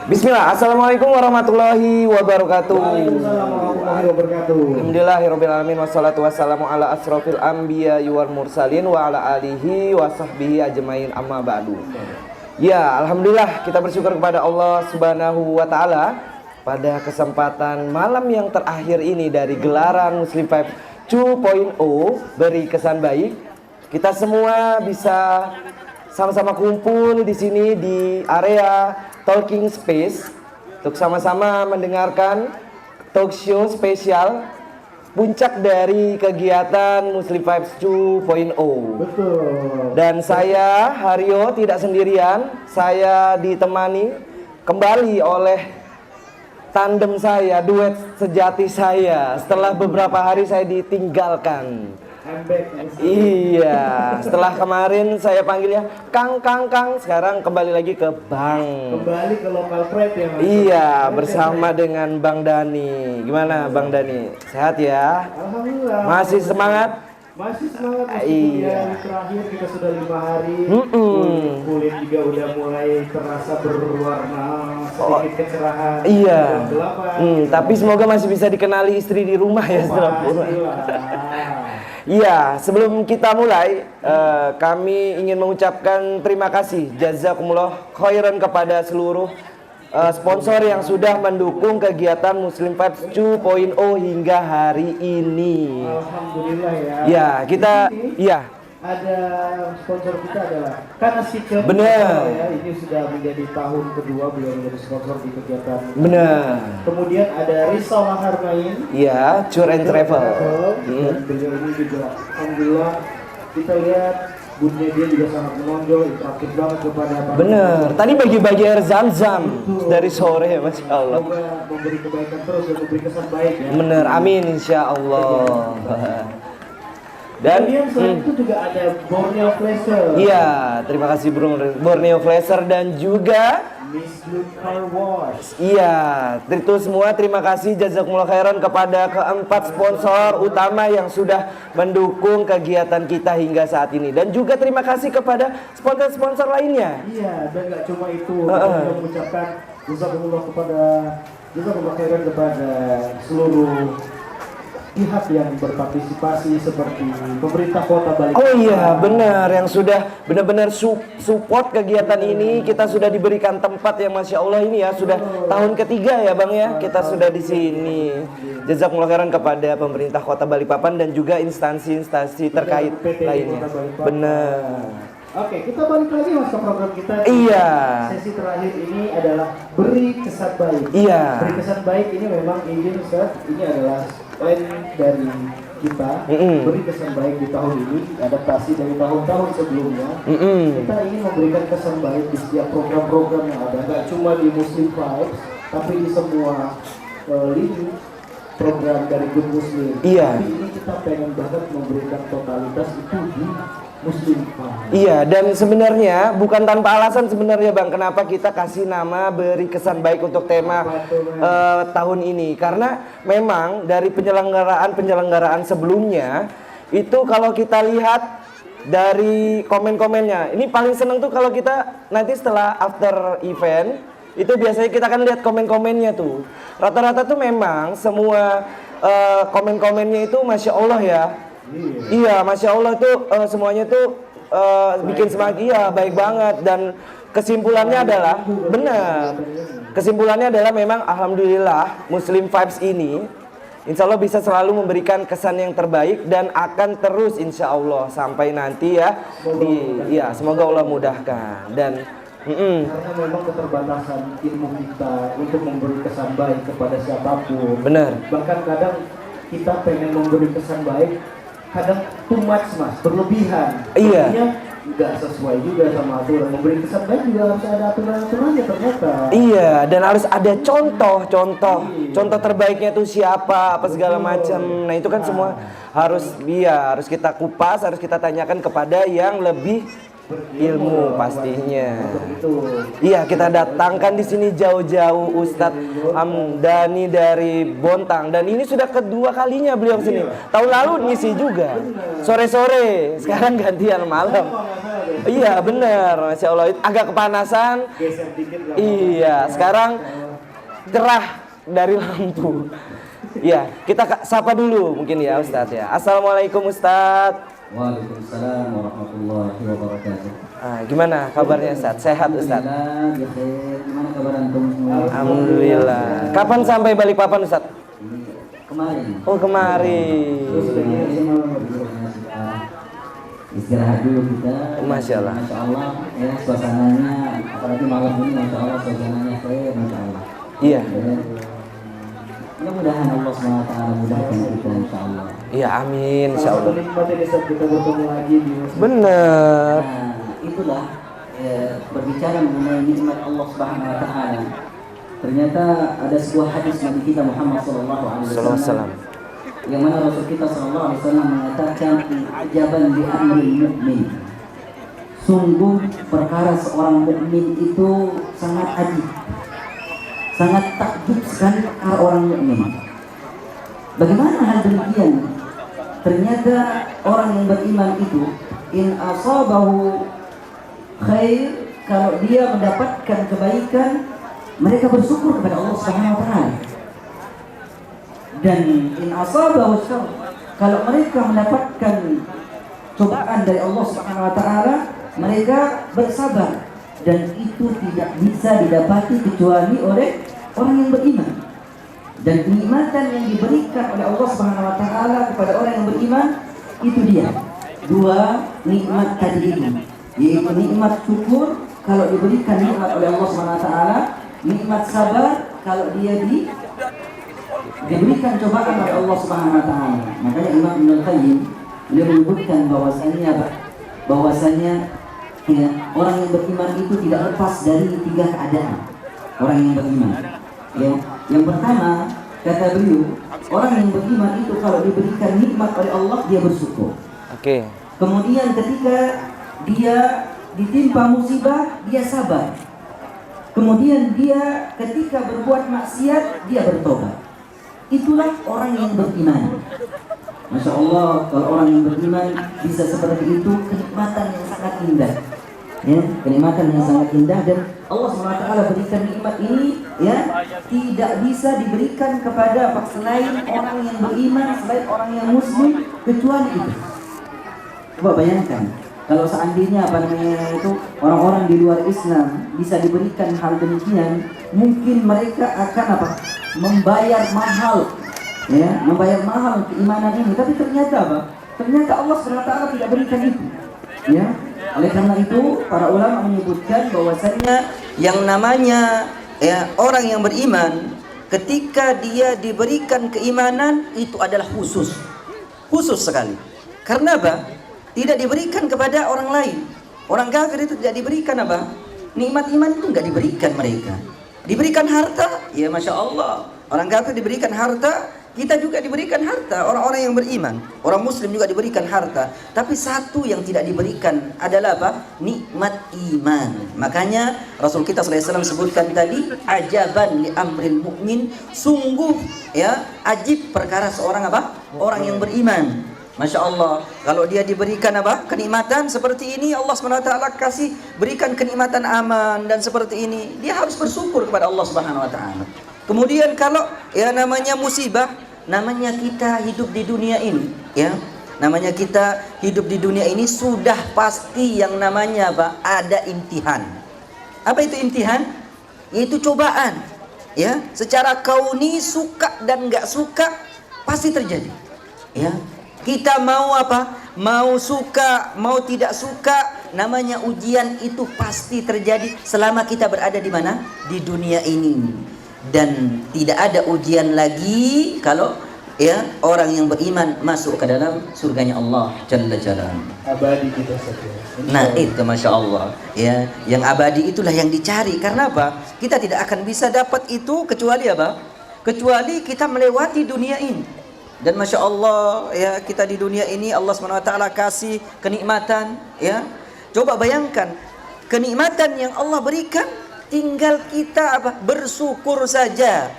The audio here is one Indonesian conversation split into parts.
Bismillah, Assalamualaikum warahmatullahi wabarakatuh. Waalaikumsalam warahmatullahi wabarakatuh. Alhamdulillahirrabbilalamin. Wassalatu wassalamu ala asrofil anbiya wal mursalin wa ala alihi wa sahbihi ajmain amma ba'du. Ya, Alhamdulillah kita bersyukur kepada Allah subhanahu wa ta'ala pada kesempatan malam yang terakhir ini dari gelaran Muslim Vibe 2.0 beri kesan baik. Kita semua bisa sama-sama kumpul di sini di area Talking Space untuk sama-sama mendengarkan talk show spesial puncak dari kegiatan Muslim Vibes 2.0. Betul. Dan saya Haryo tidak sendirian, saya ditemani kembali oleh tandem saya, duet sejati saya. Setelah beberapa hari saya ditinggalkan. Iya, setelah kemarin saya panggilnya Kang, sekarang kembali lagi ke Bang. Kembali ke lokal pride ya Mas? Iya, bersama dengan Bang Dani. Gimana Bang Dani? Sehat ya? Alhamdulillah. Masih semangat? Masih semangat meskipun Iya. hari terakhir kita sudah 5 hari. Kulit juga udah mulai terasa berwarna sedikit kecerahan. Iya. Kegelapan. Tapi semoga masih bisa dikenali istri di rumah ya setelah pulang. Pastilah. Iya, sebelum kita mulai, kami ingin mengucapkan terima kasih jazakumullah khairan kepada seluruh sponsor yang sudah mendukung kegiatan Muslim Vibes 2.0 hingga hari ini. Alhamdulillah ya. Ya, kita iya. Ada sponsor kita adalah Kanas Kitchen. Benar. Ya, ini sudah menjadi tahun kedua beliau menjadi sponsor di kegiatan. Benar. Kemudian ada Rizal Harmain. Iya, Tour and Travel. Dan beliau ini juga alhamdulillah kita lihat bunyinya dia juga sangat menonjol, interaktif banget kepada para. Bener. Tadi bagi-bagi air zam-zam dari sore, masya Allah. Semoga memberi kebaikan terus dan memberi kesan baik ya. Bener, amin insya Allah. Dan Kemudian selain itu juga ada Borneo Flasher. iya, terima kasih Borneo Flasher dan juga Miss Good Car Wash. iya, itu semua terima kasih jazakumullah khairan kepada keempat sponsor utama yang sudah mendukung kegiatan kita hingga saat ini. Dan juga terima kasih kepada sponsor-sponsor lainnya. Iya, dan nggak cuma itu, kita mengucapkan jazakumullah khairan kepada seluruh pihak yang berpartisipasi seperti pemerintah kota Balikpapan. Oh iya, benar, yang sudah benar-benar support kegiatan ini. Kita sudah diberikan tempat yang masya Allah ini ya, sudah tahun ketiga ya Bang ya, kita sudah di sini. Jazakumullah khairan kepada pemerintah kota Balikpapan dan juga instansi-instansi terkait PT lainnya. Kota Balikpapan. Benar. Oke, kita balik lagi mas ke program kita. Iya. Sesi terakhir ini adalah beri kesan baik. Iya. Beri kesan baik ini memang ingin ini adalah plan dari kita. Beri kesan baik di tahun ini, adaptasi dari tahun-tahun sebelumnya. Kita ingin memberikan kesan baik di setiap program-program yang ada, nggak cuma di Muslim Vibes, tapi di semua lini program dari Good Muslim. Iya. Tapi ini kita pengen banget memberikan totalitas itu di Muslim Vibes. Iya, dan sebenarnya bukan tanpa alasan sebenarnya Bang, kenapa kita kasih nama beri kesan baik untuk tema tahun ini. Karena memang dari penyelenggaraan sebelumnya itu kalau kita lihat dari komen-komennya, ini paling seneng tuh kalau kita nanti setelah after event itu biasanya kita akan lihat komen-komennya tuh. Rata-rata tuh memang semua komen-komennya itu masya Allah ya. Iya, masya Allah tuh semuanya tuh bikin semangat. Iya, baik banget. Dan kesimpulannya adalah benar. Kesimpulannya adalah memang alhamdulillah Muslim Vibes ini insya Allah bisa selalu memberikan kesan yang terbaik dan akan terus insya Allah sampai nanti ya. Semoga Allah mudahkan dan karena memang keterbatasan ilmu kita untuk memberi kesan baik kepada siapapun. benar. Bahkan kadang kita pengen memberi kesan baik, kadang too much mas, berlebihan. Iya. Jadinya nggak sesuai juga sama aturan. Memberi kesan baik juga harus ada aturan-aturannya ternyata. Iya, dan harus ada contoh terbaiknya itu siapa, apa segala macam. Nah itu kan semua harus kita kupas, harus kita tanyakan kepada yang lebih ilmu pastinya. Iya, kita datangkan di sini jauh-jauh Ustadz Hamdani dari Bontang dan ini sudah kedua kalinya beliau kesini. Tahun lalu ngisi juga sore-sore, sekarang gantian malam. Iya bener, Masya Allah. Agak kepanasan. Geser dikit nggak Iya, apa-apa. sekarang cerah dari lampu. Iya, kita sapa dulu mungkin ya Ustadz ya. Assalamualaikum Ustadz. Waalaikumsalam warahmatullahi wabarakatuh. Gimana kabarnya Ustadz? Sehat Ustadz? Alhamdulillah, ya khair. Gimana kabar antum semua? Alhamdulillah. Kapan sampai Balikpapan Ustadz? Ini kemarin. Oh kemarin. Istirahat dulu kita. Masya Allah. Masya Allah, ya suasananya, apalagi malam ini, Masya Allah suasananya khair, Masya Allah. Iya. Ya. Mudah-mudahan Allah SWT mudahkan kita, Insya Allah. Iya amin Insya Salah satu Allah. nikmatnya di saat kita bertemu lagi di masjid. Bener. Nah, itulah berbicara mengenai nikmat Allah Subhanahu Wa Taala. Ternyata ada sebuah hadis Nabi kita Muhammad Sallallahu Alaihi Wasallam yang mana Rasul kita Sallallahu Alaihi Wasallam mengatakan ajaban di amri mukmin. Sungguh perkara seorang mukmin itu sangat ajib, sangat takjub sekali perkara orang mukmin. Bagaimana hal demikian? Ternyata orang yang beriman itu in asabahu khair, kalau dia mendapatkan kebaikan mereka bersyukur kepada Allah Subhanahu wa taala. Dan in asabahu syarr, kalau mereka mendapatkan cobaan dari Allah Subhanahu wa taala mereka bersabar, dan itu tidak bisa didapati kecuali oleh orang yang beriman. Dan kenikmatan yang diberikan oleh Allah Subhanahu wa taala kepada orang yang beriman itu dia dua nikmat tadi itu, yaitu nikmat syukur kalau diberikan nikmat oleh Allah Subhanahu wa taala, nikmat sabar kalau dia diberikan cobaan oleh Allah Subhanahu wa taala. Makanya Imam Ibnu Qayyim beliau menyebutkan bahwasanya ya, orang yang beriman itu tidak lepas dari tiga keadaan. Orang yang beriman, ya, yang pertama kata beliau, orang yang beriman itu kalau diberikan nikmat oleh Allah dia bersyukur. Oke. Kemudian ketika dia ditimpa musibah dia sabar. Kemudian dia ketika berbuat maksiat dia bertobat. Itulah orang yang beriman. Masya Allah, kalau orang yang beriman bisa seperti itu, kenikmatan yang sangat indah. Ya, kenikmatan yang sangat indah, dan Allah SWT berikan nikmat ini ya tidak bisa diberikan kepada selain orang yang beriman, selain orang yang muslim, kecuali itu. Coba bayangkan kalau seandainya itu orang-orang di luar Islam bisa diberikan hal demikian, mungkin mereka akan membayar mahal, ya, membayar mahal keimanan ini. Tapi ternyata ternyata Allah SWT tidak berikan itu, ya. Oleh karena itu para ulama menyebutkan bahwasanya yang namanya ya orang yang beriman ketika dia diberikan keimanan itu adalah khusus sekali. Karena tidak diberikan kepada orang lain. Orang kafir itu tidak diberikan nikmat iman itu nggak diberikan mereka. Diberikan harta, ya Masya Allah. Orang kafir diberikan harta, kita juga diberikan harta. Orang-orang yang beriman, orang muslim juga diberikan harta. Tapi satu yang tidak diberikan adalah nikmat iman. Makanya Rasul kita SAW sebutkan tadi, ajaban li amril mukmin, sungguh ya ajib perkara seorang orang yang beriman. Masya Allah, kalau dia diberikan kenikmatan seperti ini, Allah SWT kasih berikan kenikmatan aman dan seperti ini, dia harus bersyukur kepada Allah SWT. Kemudian kalau ya namanya musibah, namanya kita hidup di dunia ini, ya, namanya kita hidup di dunia ini sudah pasti yang namanya ada imtihan. Apa itu imtihan? Yaitu cobaan, ya. Secara kauni suka dan nggak suka pasti terjadi, ya. Kita mau mau suka, mau tidak suka, namanya ujian itu pasti terjadi selama kita berada di mana? Di dunia ini. Dan tidak ada ujian lagi kalau ya orang yang beriman masuk ke dalam surganya Allah Jalla Jalaluhu. Abadi kita saja. Nah itu Masya Allah ya, yang abadi itulah yang dicari. Karena kita tidak akan bisa dapat itu kecuali kecuali kita melewati dunia ini. Dan Masya Allah ya, kita di dunia ini Allah SWT kasih kenikmatan, ya. Coba bayangkan kenikmatan yang Allah berikan, tinggal kita bersyukur saja.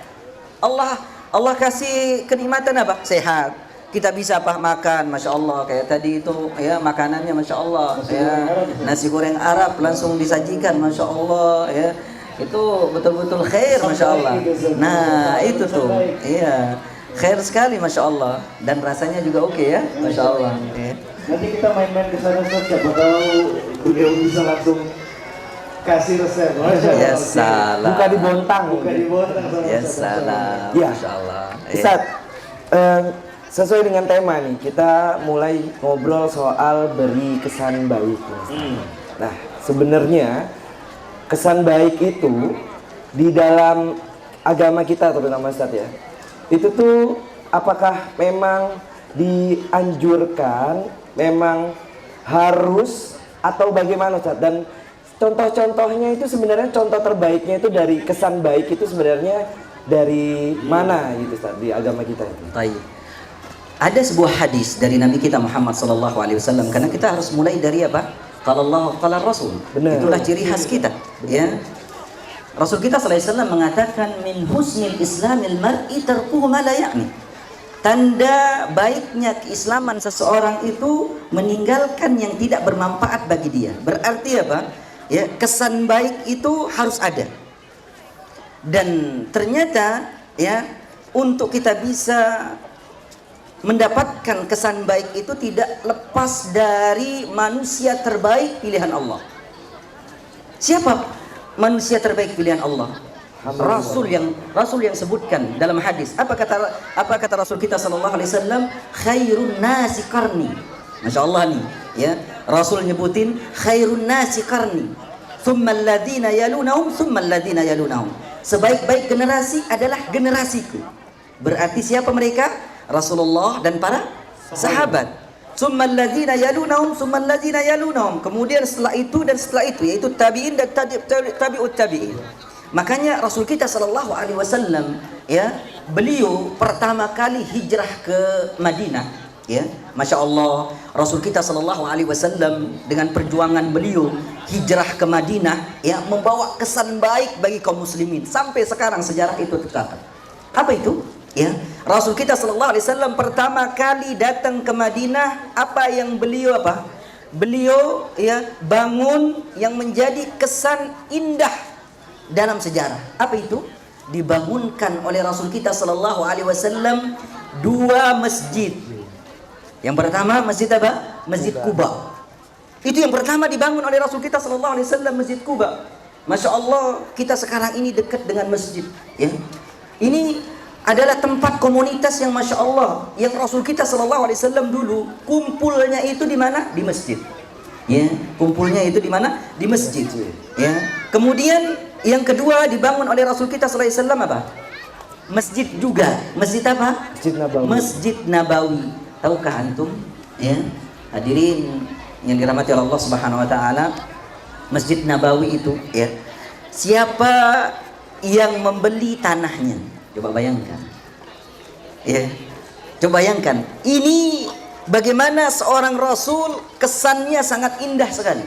Allah kasih kenikmatan sehat. kita bisa apa makan, masya Allah, kayak tadi itu ya makanannya masya Allah, ya nasi goreng Arab langsung disajikan, masya Allah, ya itu betul-betul khair, masya Allah. Nah itu tuh, iya khair sekali, masya Allah, dan rasanya juga oke ya, masya Allah. Ya. Nanti kita main-main ke sana Ustaz, siapa tahu beliau bisa langsung kasih resep. Ya salam. Buka di Bontang. Buka di Bontang sama Ya Ustaz. salam, Ya. masya Allah. Ustaz, sesuai dengan tema nih, kita mulai ngobrol soal beri kesan baik. Nah, sebenarnya kesan baik itu di dalam agama kita terutama Ustaz ya, itu tuh apakah memang dianjurkan, memang harus, atau bagaimana Ustaz? Dan contoh-contohnya itu sebenarnya, contoh terbaiknya itu dari kesan baik itu sebenarnya dari mana gitu Ustaz di agama kita itu? Baik. Ada sebuah hadis dari Nabi kita Muhammad sallallahu alaihi wasallam, karena kita harus mulai dari apa? Qala Allah, qala Rasul. Benar. Itulah ciri khas kita, ya. Rasul kita sallallahu alaihi wasallam mengatakan min husnil islamil mar'i tarkuhu ma la ya'ni. Tanda baiknya keislaman seseorang itu meninggalkan yang tidak bermanfaat bagi dia. Berarti apa? Ya, kesan baik itu harus ada. Dan ternyata ya, untuk kita bisa mendapatkan kesan baik itu tidak lepas dari manusia terbaik pilihan Allah. Siapa manusia terbaik pilihan Allah? Rasul yang sebutkan dalam hadis. Apa kata Rasul kita sallallahu alaihi wasallam? Khairun nasi qarni. Masya Allah nih, ya. Rasul nyebutin khairun nasi qarni. Tsumma alladziina yalunahum, tsumma alladziina yalunahum. Sebaik-baik generasi adalah generasiku. Berarti siapa mereka? Rasulullah dan para sahabat. Tsumma alladziina yalunahum, tsumma alladziina yalunahum. Kemudian setelah itu dan setelah itu, yaitu tabi'in dan tabi'ut tabi'in. Makanya Rasul kita sallallahu alaihi wasallam, ya, beliau pertama kali hijrah ke Madinah, ya. Masya Allah, Rasul kita sallallahu alaihi wasallam dengan perjuangan beliau hijrah ke Madinah, ya, membawa kesan baik bagi kaum muslimin. Sampai sekarang sejarah itu tercatat. Apa itu? Ya, Rasul kita sallallahu alaihi wasallam pertama kali datang ke Madinah, apa yang beliau apa? Beliau ya bangun yang menjadi kesan indah dalam sejarah. Apa itu? Dibangunkan oleh Rasul kita sallallahu alaihi wasallam dua masjid. Yang pertama masjid apa? Masjid Quba. Itu yang pertama dibangun oleh Rasul kita sallallahu alaihi wasallam, Masjid Quba. Masya Allah, kita sekarang ini dekat dengan masjid, ya. Ini adalah tempat komunitas yang masya Allah, yang Rasul kita sallallahu alaihi wasallam dulu kumpulnya itu di mana? Di masjid. Ya, kumpulnya itu di mana? Di masjid. Ya. Kemudian yang kedua dibangun oleh Rasul kita sallallahu alaihi wasallam apa? Masjid juga. Masjid apa? Masjid Nabawi. Masjid Nabawi. Tahukah antum? Ya, hadirin yang dirahmati Allah Subhanahu wa taala, Masjid Nabawi itu, ya. Siapa yang membeli tanahnya? Coba bayangkan. Ya. Coba bayangkan. Ini bagaimana seorang Rasul kesannya sangat indah sekali.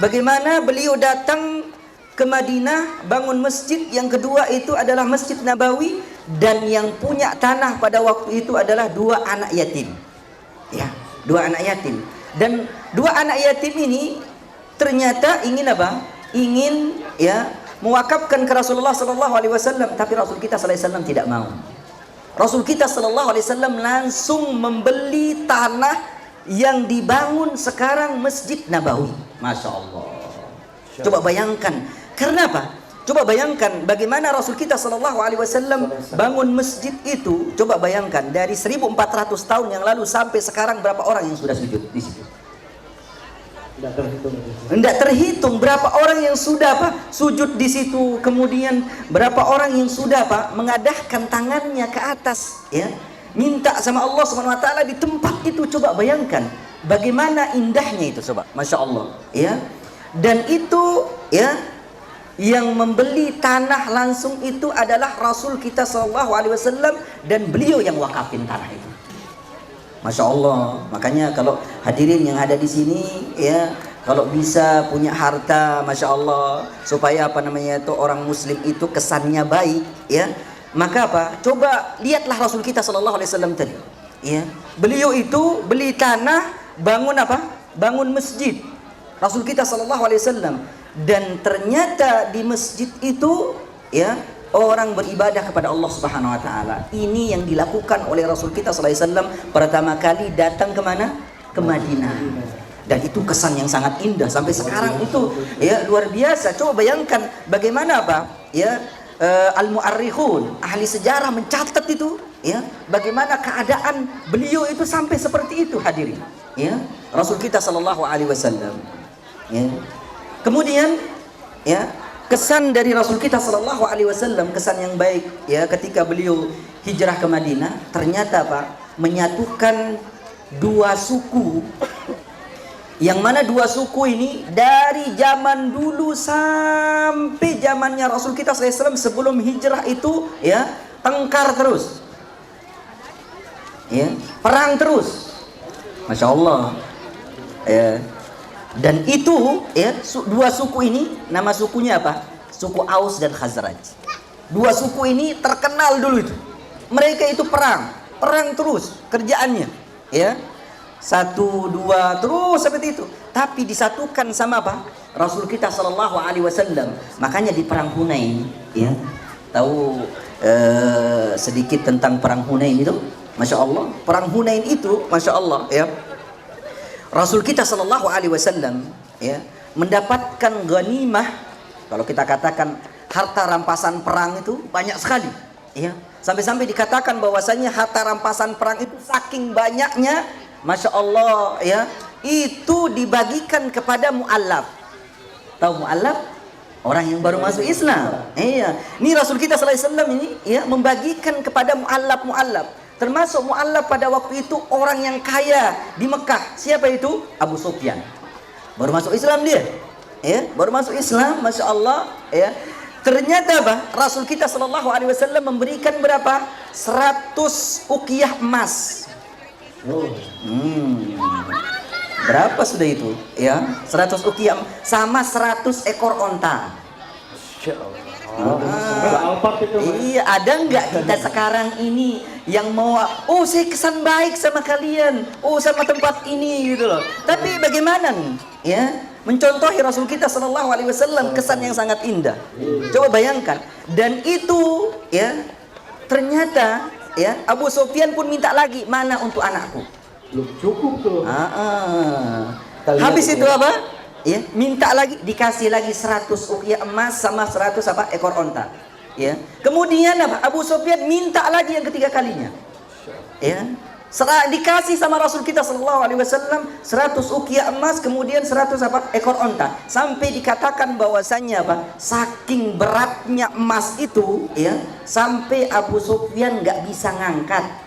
Bagaimana beliau datang ke Madinah, bangun masjid. Yang kedua itu adalah Masjid Nabawi, dan yang punya tanah pada waktu itu adalah dua anak yatim. Ya, dua anak yatim. Dan dua anak yatim ini ternyata ingin apa? Ingin ya mewakafkan ke Rasulullah sallallahu alaihi wasallam, tapi Rasul kita sallallahu alaihi wasallam tidak mau. Rasul kita sallallahu alaihi wasallam langsung membeli tanah yang dibangun sekarang Masjid Nabawi. Masya Allah. Coba bayangkan. Karena apa? Coba bayangkan bagaimana Rasul kita sallallahu alaihi wasallam bangun masjid itu. Coba bayangkan dari 1400 tahun yang lalu sampai sekarang berapa orang yang sudah sujud di situ? Tidak terhitung berapa orang yang sudah apa sujud di situ, kemudian berapa orang yang sudah apa mengadahkan tangannya ke atas, ya, minta sama Allah Subhanahu wa taala di tempat itu. Coba bayangkan bagaimana indahnya itu, coba, masya Allah, ya. Dan itu, ya, yang membeli tanah langsung itu adalah Rasul kita sallallahu alaihi wasallam, dan beliau yang wakafin tanah itu. Masya Allah. Makanya kalau hadirin yang ada di sini, ya, kalau bisa punya harta, masya Allah, supaya apa namanya itu orang Muslim itu kesannya baik, ya, maka apa? Coba lihatlah Rasul kita sallallahu alaihi wasallam tadi. ya, beliau itu beli tanah, bangun apa? Bangun masjid. Rasul kita sallallahu alaihi wasallam. Dan ternyata di masjid itu, ya, orang beribadah kepada Allah Subhanahu wa taala. Ini yang dilakukan oleh Rasul kita sallallahu alaihi wasallam pertama kali datang ke mana? Ke Madinah. Dan itu kesan yang sangat indah sampai sekarang itu, ya, luar biasa. Coba bayangkan bagaimana apa? Ya, al-mu'arrikhun, ahli sejarah mencatat itu, ya, bagaimana keadaan beliau itu sampai seperti itu, hadirin. Ya, Rasul kita sallallahu alaihi wasallam. Ya. Kemudian, ya, kesan dari Rasul kita sallallahu alaihi wasallam, kesan yang baik, ya, ketika beliau hijrah ke Madinah, ternyata Pak, menyatukan dua suku, yang mana dua suku ini dari zaman dulu sampai zamannya Rasul kita sallallahu alaihi wasallam sebelum hijrah itu, ya, tengkar terus, ya, perang terus, masya Allah, ya. Dan itu, ya, dua suku ini, nama sukunya apa? Suku Aus dan Khazraj. Dua suku ini terkenal dulu itu. Mereka itu perang terus kerjaannya, ya. 1, 2 terus seperti itu. Tapi disatukan sama apa? Rasul kita sallallahu alaihi wasallam. Makanya di perang Hunain, ya. Tahu sedikit tentang perang Hunain itu? Masya Allah. Perang Hunain itu, masya Allah, ya. Rasul kita sallallahu alaihi wasallam, ya, mendapatkan ghanimah, kalau kita katakan harta rampasan perang itu banyak sekali, ya. Sampai-sampai dikatakan bahwasanya harta rampasan perang itu saking banyaknya, masya Allah, ya, itu dibagikan kepada mu'allaf. Tahu mu'allaf? Orang yang baru masuk Islam. Iya. Ini Rasul kita sallallahu alaihi wasallam ini, ya, membagikan kepada mu'allaf. Termasuk mu'allaf pada waktu itu orang yang kaya di Mekah. Siapa itu? Abu Sufyan. Baru masuk Islam dia, ya, baru masuk Islam, masya Allah, ya. Ternyata apa? Rasul kita sallallahu alaihi wasallam memberikan berapa? 100 uqiyah emas. Berapa sudah itu? Ya, 100 uqiyah sama 100 ekor onta. Iya, ada nggak kita sekarang ini yang mau, oh saya kesan baik sama kalian, oh sama tempat ini gitu loh. Tapi bagaimana nih, ya, mencontohi Rasul kita sallallahu alaihi wasallam, kesan yang sangat indah. Coba bayangkan. Dan itu, ya, ternyata, ya, Abu Sufyan pun minta lagi, mana untuk anakku? Belum cukup tuh. Habis itu apa? Ya, minta lagi, dikasih lagi 100 uqiyah emas sama 100 apa? Ekor onta. Ya. Kemudian apa? Abu Sufyan minta lagi yang ketiga kalinya. Ya. Dikasih sama Rasul kita sallallahu alaihi wasallam 100 uqiyah emas, kemudian 100 apa? Ekor onta. Sampai dikatakan bahwasannya apa? Saking beratnya emas itu, ya, sampai Abu Sufyan nggak bisa ngangkat.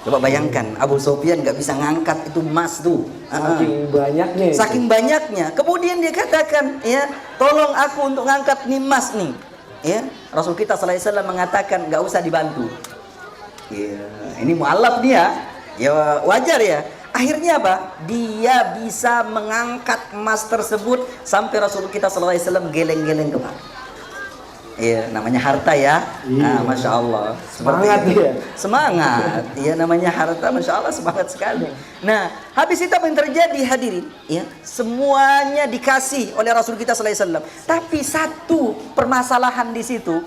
Coba bayangkan, Abu Sufyan nggak bisa ngangkat itu emas tuh. Saking banyaknya. Saking banyaknya. Kemudian dia katakan, ya, tolong aku untuk ngangkat nih emas nih. Ya, Rasul kita sallallahu alaihi wasallam mengatakan nggak usah dibantu. Ya, ini mu'allaf dia. Ya wajar ya. Akhirnya apa? Dia bisa mengangkat emas tersebut sampai Rasul kita sallallahu alaihi wasallam geleng-geleng kepala. Iya, namanya harta ya. Nah, masya Allah. Semangat dia. Semangat. Iya, namanya harta, masya Allah, semangat sekali. Nah, habis itu apa yang terjadi, hadirin? Ya, semuanya dikasih oleh Rasul kita sallallahu alaihi wasallam. Tapi satu permasalahan di situ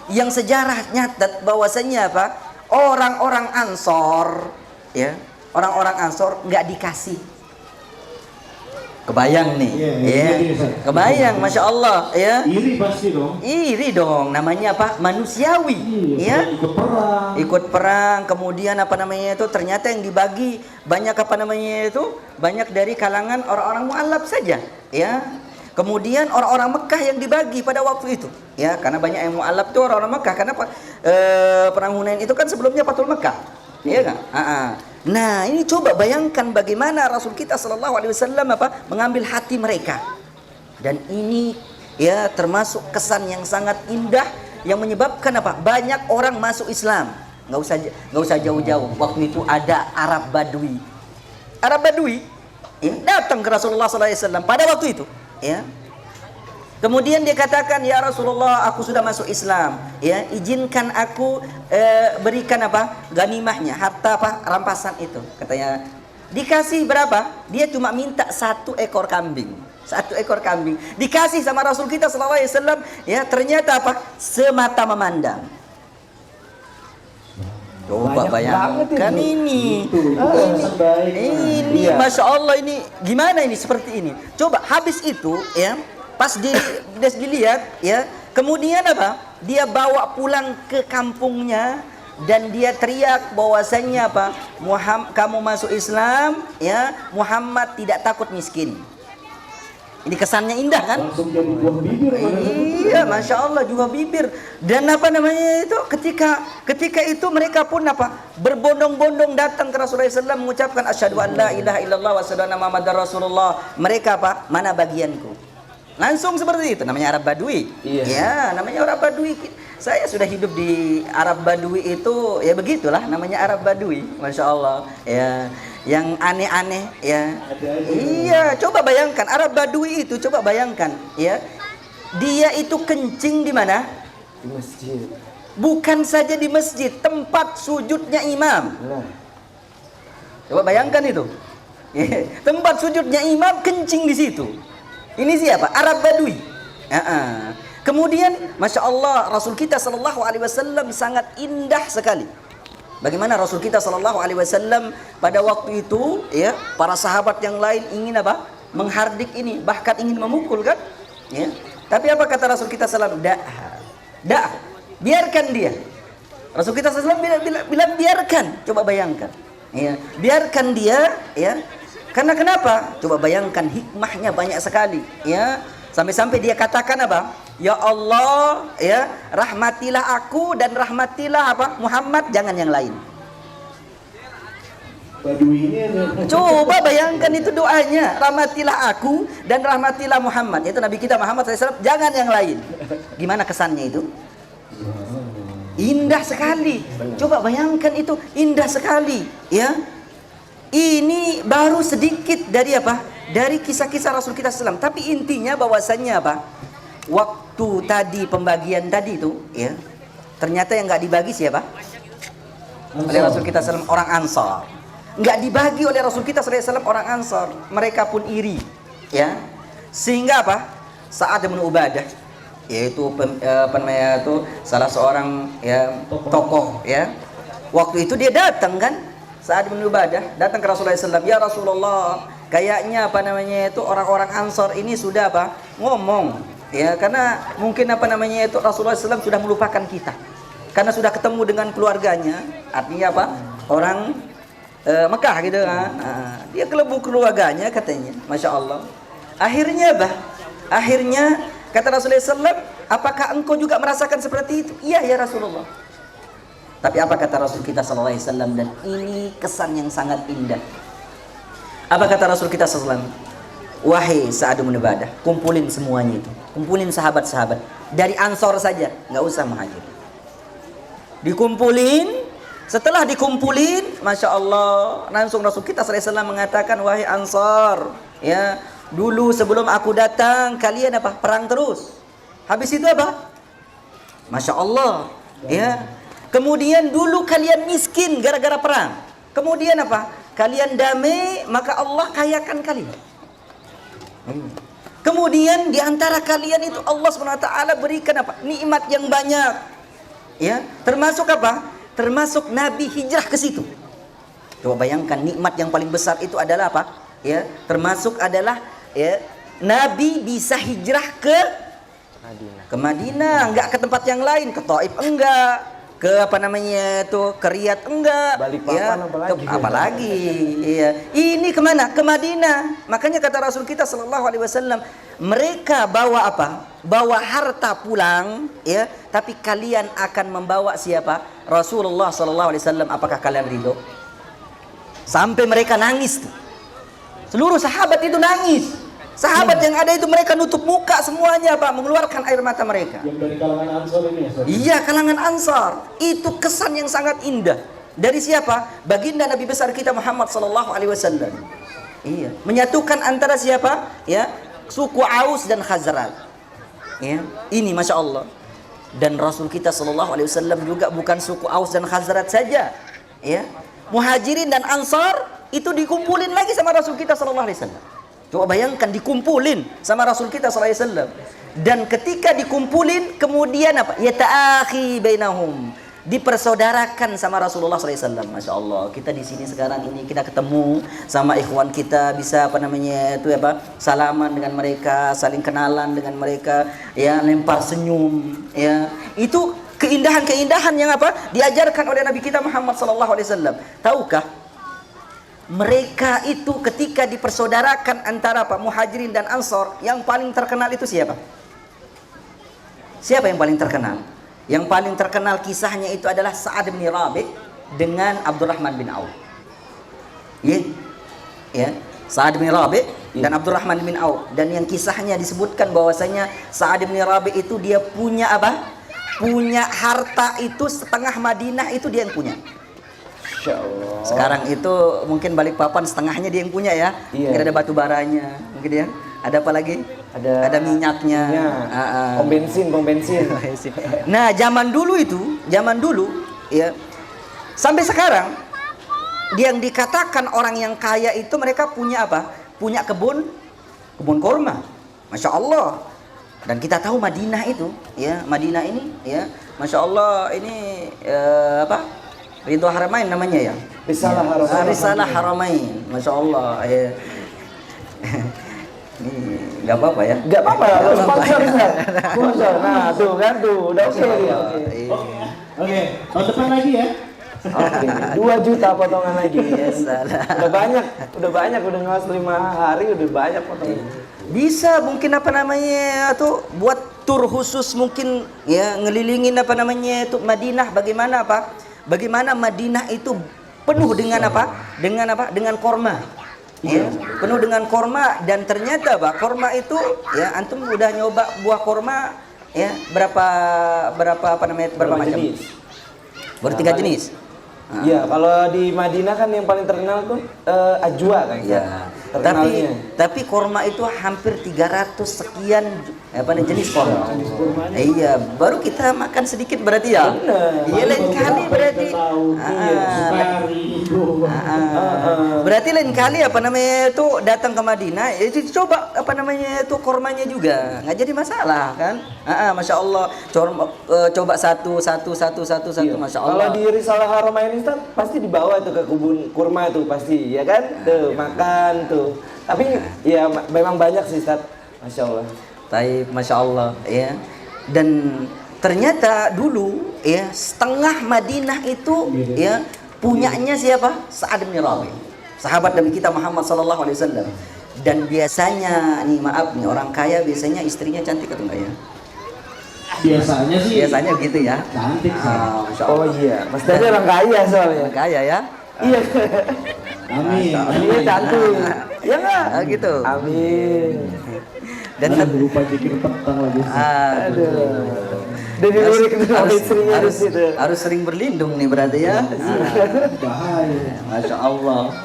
yang sejarah nyatat bahwasanya apa? Orang-orang Ansor, ya, orang-orang Ansor nggak dikasih. Kebayang nih, ya, kebayang, masya Allah, ya. Iri pasti dong. Iri dong, namanya apa? Manusiawi, ya. Ikut perang, kemudian apa namanya itu? Ternyata yang dibagi banyak apa namanya itu? Banyak dari kalangan orang-orang mu'allaf saja, ya. Kemudian orang-orang Mekah yang dibagi pada waktu itu, ya, karena banyak yang mu'allaf itu orang-orang Mekah, karena perang Hunain itu kan sebelumnya Fathul Mekah, ya kan? Nah, ini coba bayangkan bagaimana Rasul kita sallallahu alaihi wasallam apa? Mengambil hati mereka. Dan ini, ya, termasuk kesan yang sangat indah yang menyebabkan apa? Banyak orang masuk Islam. Nggak usah jauh-jauh. Waktu itu ada Arab Badui. Arab Badui, ya, datang ke Rasulullah sallallahu alaihi wasallam pada waktu itu, ya. Kemudian dia katakan, ya Rasulullah, aku sudah masuk Islam, ya, izinkan aku berikan apa ganimahnya, harta apa rampasan itu. Katanya dikasih berapa? Dia cuma minta 1 ekor kambing. 1 ekor kambing dikasih sama Rasul kita sallallahu alaihi wasallam, ya, ternyata apa? Semata memandang. Coba bayangkan ini, Iya. Masya Allah, ini gimana ini seperti ini? Coba habis itu, ya, pas dilihat, ya, kemudian apa? Dia bawa pulang ke kampungnya dan dia teriak bahwasanya apa? Kamu masuk Islam, ya, Muhammad tidak takut miskin. Ini kesannya indah kan? Langsung jadi buah bibir. Iya, masya Allah, juga bibir. Dan apa namanya itu? Ketika itu mereka pun apa? Berbondong-bondong datang ke Rasulullah SAW mengucapkan asyhadu an la ilaha illallah wa asyhadu anna muhammadar rasulullah. Mereka apa? Mana bagianku? Langsung seperti itu. Namanya Arab Badui. Iya. Ya, namanya Arab Badui. Saya sudah hidup di Arab Badui itu, ya begitulah namanya Arab Badui, masya Allah, ya, yang aneh-aneh, ya. Iya, coba bayangkan Arab Badui itu, coba bayangkan, ya, dia itu kencing di mana? Di masjid. Bukan saja di masjid, tempat sujudnya imam. Nah. Coba bayangkan itu, tempat sujudnya imam kencing di situ. Ini siapa? Arab Badui. Kemudian, masya Allah, Rasul kita Sallallahu Alaihi Wasallam sangat indah sekali. Bagaimana Rasul kita Sallallahu Alaihi Wasallam pada waktu itu, ya, para sahabat yang lain ingin apa? Menghardik ini, bahkan ingin memukul kan? Ya. Tapi apa kata Rasul kita Sallallahu Alaihi Wasallam? Biarkan dia. Rasul kita Sallallahu Alaihi Wasallam bilang biarkan. Coba bayangkan, ya, biarkan dia, ya. Karena kenapa? Coba bayangkan, hikmahnya banyak sekali, ya. Sampai-sampai dia katakan apa? Ya Allah, ya, rahmatilah aku dan rahmatilah apa? Muhammad, jangan yang lain. Badui ini Coba bayangkan itu doanya, rahmatilah aku dan rahmatilah Muhammad. Itu Nabi kita Muhammad SAW, jangan yang lain. Gimana kesannya itu? Indah sekali. Coba bayangkan itu, indah sekali, ya. Ini baru sedikit dari apa? Dari kisah-kisah Rasul kita SAW. Tapi intinya bahwasannya apa? Waktu tadi pembagian tadi itu, ya, ternyata yang nggak dibagi siapa? Oleh Rasul kita SAW, orang Ansar. Nggak dibagi oleh Rasul kita SAW, orang Ansar. Mereka pun iri, ya. Sehingga apa? Sa'ad bin Ubadah, yaitu apa namanya itu, salah seorang, ya, tokoh, ya. Waktu itu dia datang kan, Sa'ad bin Ubadah datang ke Rasulullah SAW. Ya Rasulullah, kayaknya apa namanya itu orang-orang Ansar ini sudah apa? Ngomong. Ya, karena mungkin apa namanya itu Rasulullah SAW sudah melupakan kita, karena sudah ketemu dengan keluarganya, artinya apa? Orang Mekah gitu kan. Dia kelebu keluarganya katanya, masya Allah. Akhirnya apa? Akhirnya kata Rasulullah SAW, apakah engkau juga merasakan seperti itu? Iya ya Rasulullah. Tapi apa kata Rasul kita SAW? Dan ini kesan yang sangat indah. Apa kata Rasul kita SAW? Wahai Sa'ad bin Ubadah, kumpulin semuanya itu, kumpulin sahabat-sahabat dari Ansor saja, nggak usah Muhajir. Dikumpulin, setelah dikumpulin, masya Allah, langsung Rasul kita SAW mengatakan, wahai Ansor, ya, dulu sebelum aku datang kalian apa? Perang terus. Habis itu apa? Masya Allah, ya. Kemudian dulu kalian miskin gara-gara perang. Kemudian apa? Kalian damai, maka Allah kayakan kalian. Kemudian di antara kalian itu Allah SWT berikan apa? Nikmat yang banyak. Ya, termasuk apa? Termasuk Nabi hijrah ke situ. Coba bayangkan, nikmat yang paling besar itu adalah apa? Ya, termasuk adalah, ya, Nabi bisa hijrah ke Madinah, enggak ke tempat yang lain, ke Taif enggak, ke apa namanya itu, ke Riyadh enggak, Balikpapan apalagi, iya. Ini kemana? Ke Madinah. Makanya kata Rasul kita Sallallahu Alaihi Wasallam, mereka bawa apa? Bawa harta pulang, ya. Tapi kalian akan membawa siapa? Rasulullah Sallallahu Alaihi Wasallam. Apakah kalian ridho? Sampai mereka nangis tuh. Seluruh sahabat itu nangis. Sahabat yang ada itu mereka nutup muka semuanya, Pak, mengeluarkan air mata mereka. Yang dari kalangan Ansor ini ya, Iya, kalangan Ansar. Itu kesan yang sangat indah. Dari siapa? Baginda Nabi besar kita Muhammad sallallahu alaihi wasallam. Iya, menyatukan antara siapa? Ya, suku Aus dan Khazraj. Ya, ini masya Allah. Dan Rasul kita Shallallahu Alaihi Wasallam juga bukan suku Aus dan Khazraj saja. Ya, Muhajirin dan Ansar itu dikumpulin lagi sama Rasul kita Shallallahu Alaihi Wasallam. Coba bayangkan dikumpulin sama Rasul kita Shallallahu Alaihi Wasallam. Dan ketika dikumpulin kemudian apa? Yata'akhi bainahum, dipersaudarakan sama Rasulullah SAW. Masya Allah, kita di sini sekarang ini kita ketemu sama ikhwan kita, bisa apa namanya itu apa, salaman dengan mereka, saling kenalan dengan mereka, ya, lempar senyum, ya, itu keindahan-keindahan yang apa diajarkan oleh Nabi kita Muhammad SAW. Tahukah mereka itu ketika dipersaudarakan antara apa Muhajirin dan Ansor, yang paling terkenal itu siapa? Siapa yang paling terkenal? Yang paling terkenal kisahnya itu adalah Sa'ad bin Rabi' dengan Abdurrahman bin Auf. Ya, Sa'ad bin Rabi' dan Abdurrahman bin Auf. Dan yang kisahnya disebutkan bahwasanya Sa'ad bin Rabi' itu dia punya apa? Punya harta itu setengah Madinah itu dia yang punya. Insyaallah. Sekarang itu mungkin Balikpapan setengahnya dia yang punya ya. Iya. Mungkin ada batu baranya, mungkin ya. Ada apa lagi? Ada minyaknya. Pom bensin. Nah, zaman dulu ya, sampai sekarang yang dikatakan orang yang kaya itu mereka punya apa? Punya kebun kurma. Masya Allah. Dan kita tahu Madinah itu, ya, Madinah ini, ya, Masya Allah ini apa? Ridho Haramain namanya ya. Risalah Haramain. Masya Allah. Ya. Ini nggak apa-apa ya? Nggak apa-apa, sponsor. Nah, tuh kan tuh, udah oke. Oke, tahun depan lagi ya. Oke, 2 juta potongan lagi. Ya, salah. Udah banyak, udah ngelas 5 hari, udah banyak potongan. Bisa mungkin apa namanya tuh buat tur khusus mungkin ya, ngelilingin apa namanya itu Madinah, bagaimana Madinah itu penuh dengan apa? Dengan korma. Ya, penuh dengan korma. Dan ternyata Pak, korma itu ya, antum udah nyoba buah korma ya, berapa macam? Baru 3 jenis. Iya, kalau di Madinah kan yang paling terkenal tuh ajwa kan. Iya. Tapi korma itu hampir 300 sekian jenis korma. Iya, baru kita makan sedikit berarti ya. Iya, lain kali berarti. Berarti lain kali apa namanya itu datang ke Madinah, itu coba apa namanya itu kormanya juga, nggak jadi masalah kan? Masya Allah, coba satu, Masya Allah. Kalau di Risalah Haramain ini pasti dibawa tuh ke kebun kurma tuh pasti, ya kan? Tuh makan tuh. Tapi ya memang banyak sih Ustaz. Masya Allah. Taib, Masya Allah ya. Dan ternyata dulu ya setengah Madinah itu ya punyanya siapa? Sa'ad bin Rabi', sahabat Nabi kita Muhammad sallallahu alaihi wasallam. Dan biasanya nih, maaf nih, orang kaya biasanya istrinya cantik atau enggak ya? Biasanya sih. Biasanya begitu ya. Cantik sih. Masya Allah. Oh iya, maksudnya orang kaya soalnya. Orang kaya ya. Iya. Amin. Iya cantik. Iya enggak? Gitu. Amin. Dan lupa bikin petang lagi. Aduh. Dari lirik istrinya di situ. Harus sering berlindung nih berarti ya. Bahaya. Masya Allah.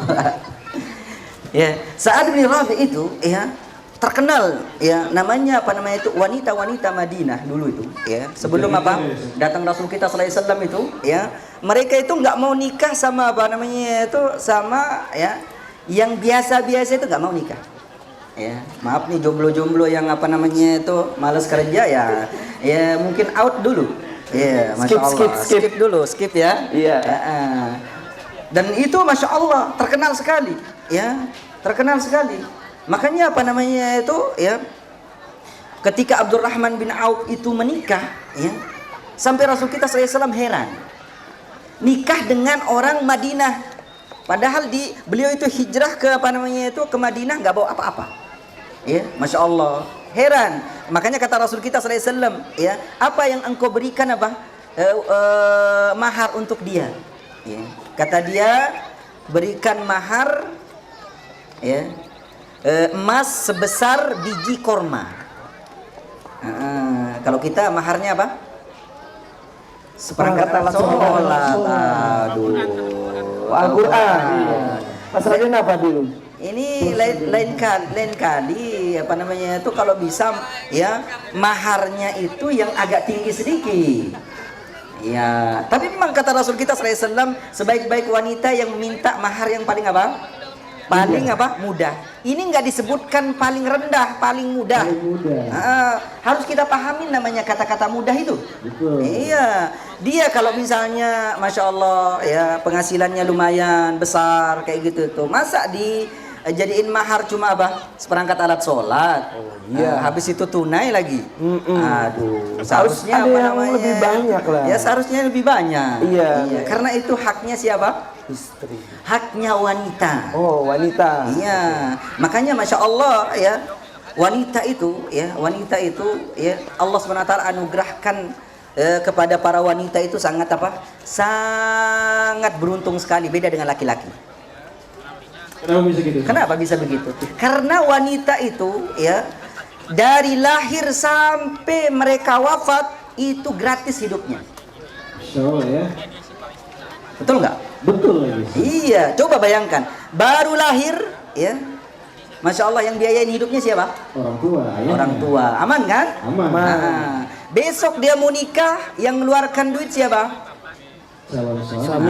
Ya, Sa'ad bin Rabi' itu ya terkenal ya, namanya apa namanya itu wanita-wanita Madinah dulu itu ya. Sebelum apa? Datang Rasul kita sallallahu alaihi wasallam itu ya, mereka itu nggak mau nikah sama apa namanya itu sama ya yang biasa-biasa itu nggak mau nikah. Ya, maaf nih jomblo-jomblo yang apa namanya itu malas kerja ya. Ya mungkin out dulu. Ya, Masya Allah. Skip dulu, skip ya. Iya. Dan itu Masya Allah terkenal sekali ya, terkenal sekali. Makanya apa namanya itu ya, ketika Abdurrahman bin Auf itu menikah ya, sampai Rasul kita SAW heran, nikah dengan orang Madinah, padahal beliau itu hijrah ke apa namanya itu ke Madinah nggak bawa apa-apa ya. Masya Allah, heran. Makanya kata Rasul kita SAW ya, apa yang engkau berikan apa mahar untuk dia ya. Kata dia, berikan mahar ya, emas sebesar biji korma. Kalau kita maharnya apa? Seperangkat alat sholat. Aduh, Al-Quran. Masalahnya apa dulu? Ini lain kali apa namanya itu kalau bisa ya maharnya itu yang agak tinggi sedikit. Ya, tapi memang kata Rasul kita sallallahu alaihi wasallam sebaik-baik wanita yang minta mahar yang paling apa? Paling apa? Mudah. Ini nggak disebutkan paling rendah, paling mudah. Paling mudah. Harus kita pahamin namanya kata-kata mudah itu. Betul. Iya, dia kalau misalnya, masya Allah ya penghasilannya lumayan besar kayak gitu tuh, masa jadiin mahar cuma apa? Seperangkat alat sholat. iya. Habis itu tunai lagi. Aduh, Harus seharusnya ada apa yang namanya? lebih banyak lah. Ya seharusnya lebih banyak. Iya. Karena itu haknya siapa? Istri. Haknya wanita. Oh, wanita. Iya, makanya masya Allah ya wanita itu ya Allah swt anugerahkan kepada para wanita itu sangat apa? Sangat beruntung sekali, beda dengan laki-laki. Kenapa bisa gitu? Kenapa bisa begitu? Karena wanita itu ya dari lahir sampai mereka wafat itu gratis hidupnya. Masya Allah ya. Betul nggak? Betul lagi. Iya, coba bayangkan baru lahir ya. Masya Allah yang biayain hidupnya siapa? Orang tua, ayahnya. Orang tua. Aman kan? Aman. Nah, besok dia mau nikah, yang mengeluarkan duit siapa? Calon Suami.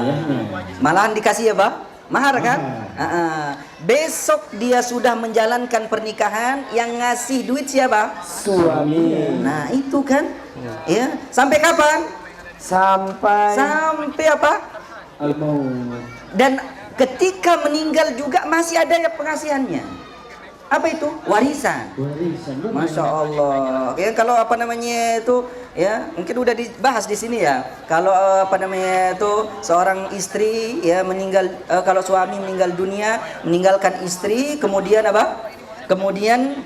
ayahnya. Malahan dikasih apa? Mahar kan? Mahar. Besok dia sudah menjalankan pernikahan, yang ngasih duit siapa? Suami. Nah itu kan, ya. Sampai kapan? Sampai apa? Al-maut. Dan ketika meninggal juga masih ada ya pengasihannya. Apa itu? Warisan. Warisan. Masya Allah. Ya kalau apa namanya itu ya mungkin udah dibahas di sini ya. Kalau apa namanya itu seorang istri ya meninggal, kalau suami meninggal dunia meninggalkan istri, kemudian apa? Kemudian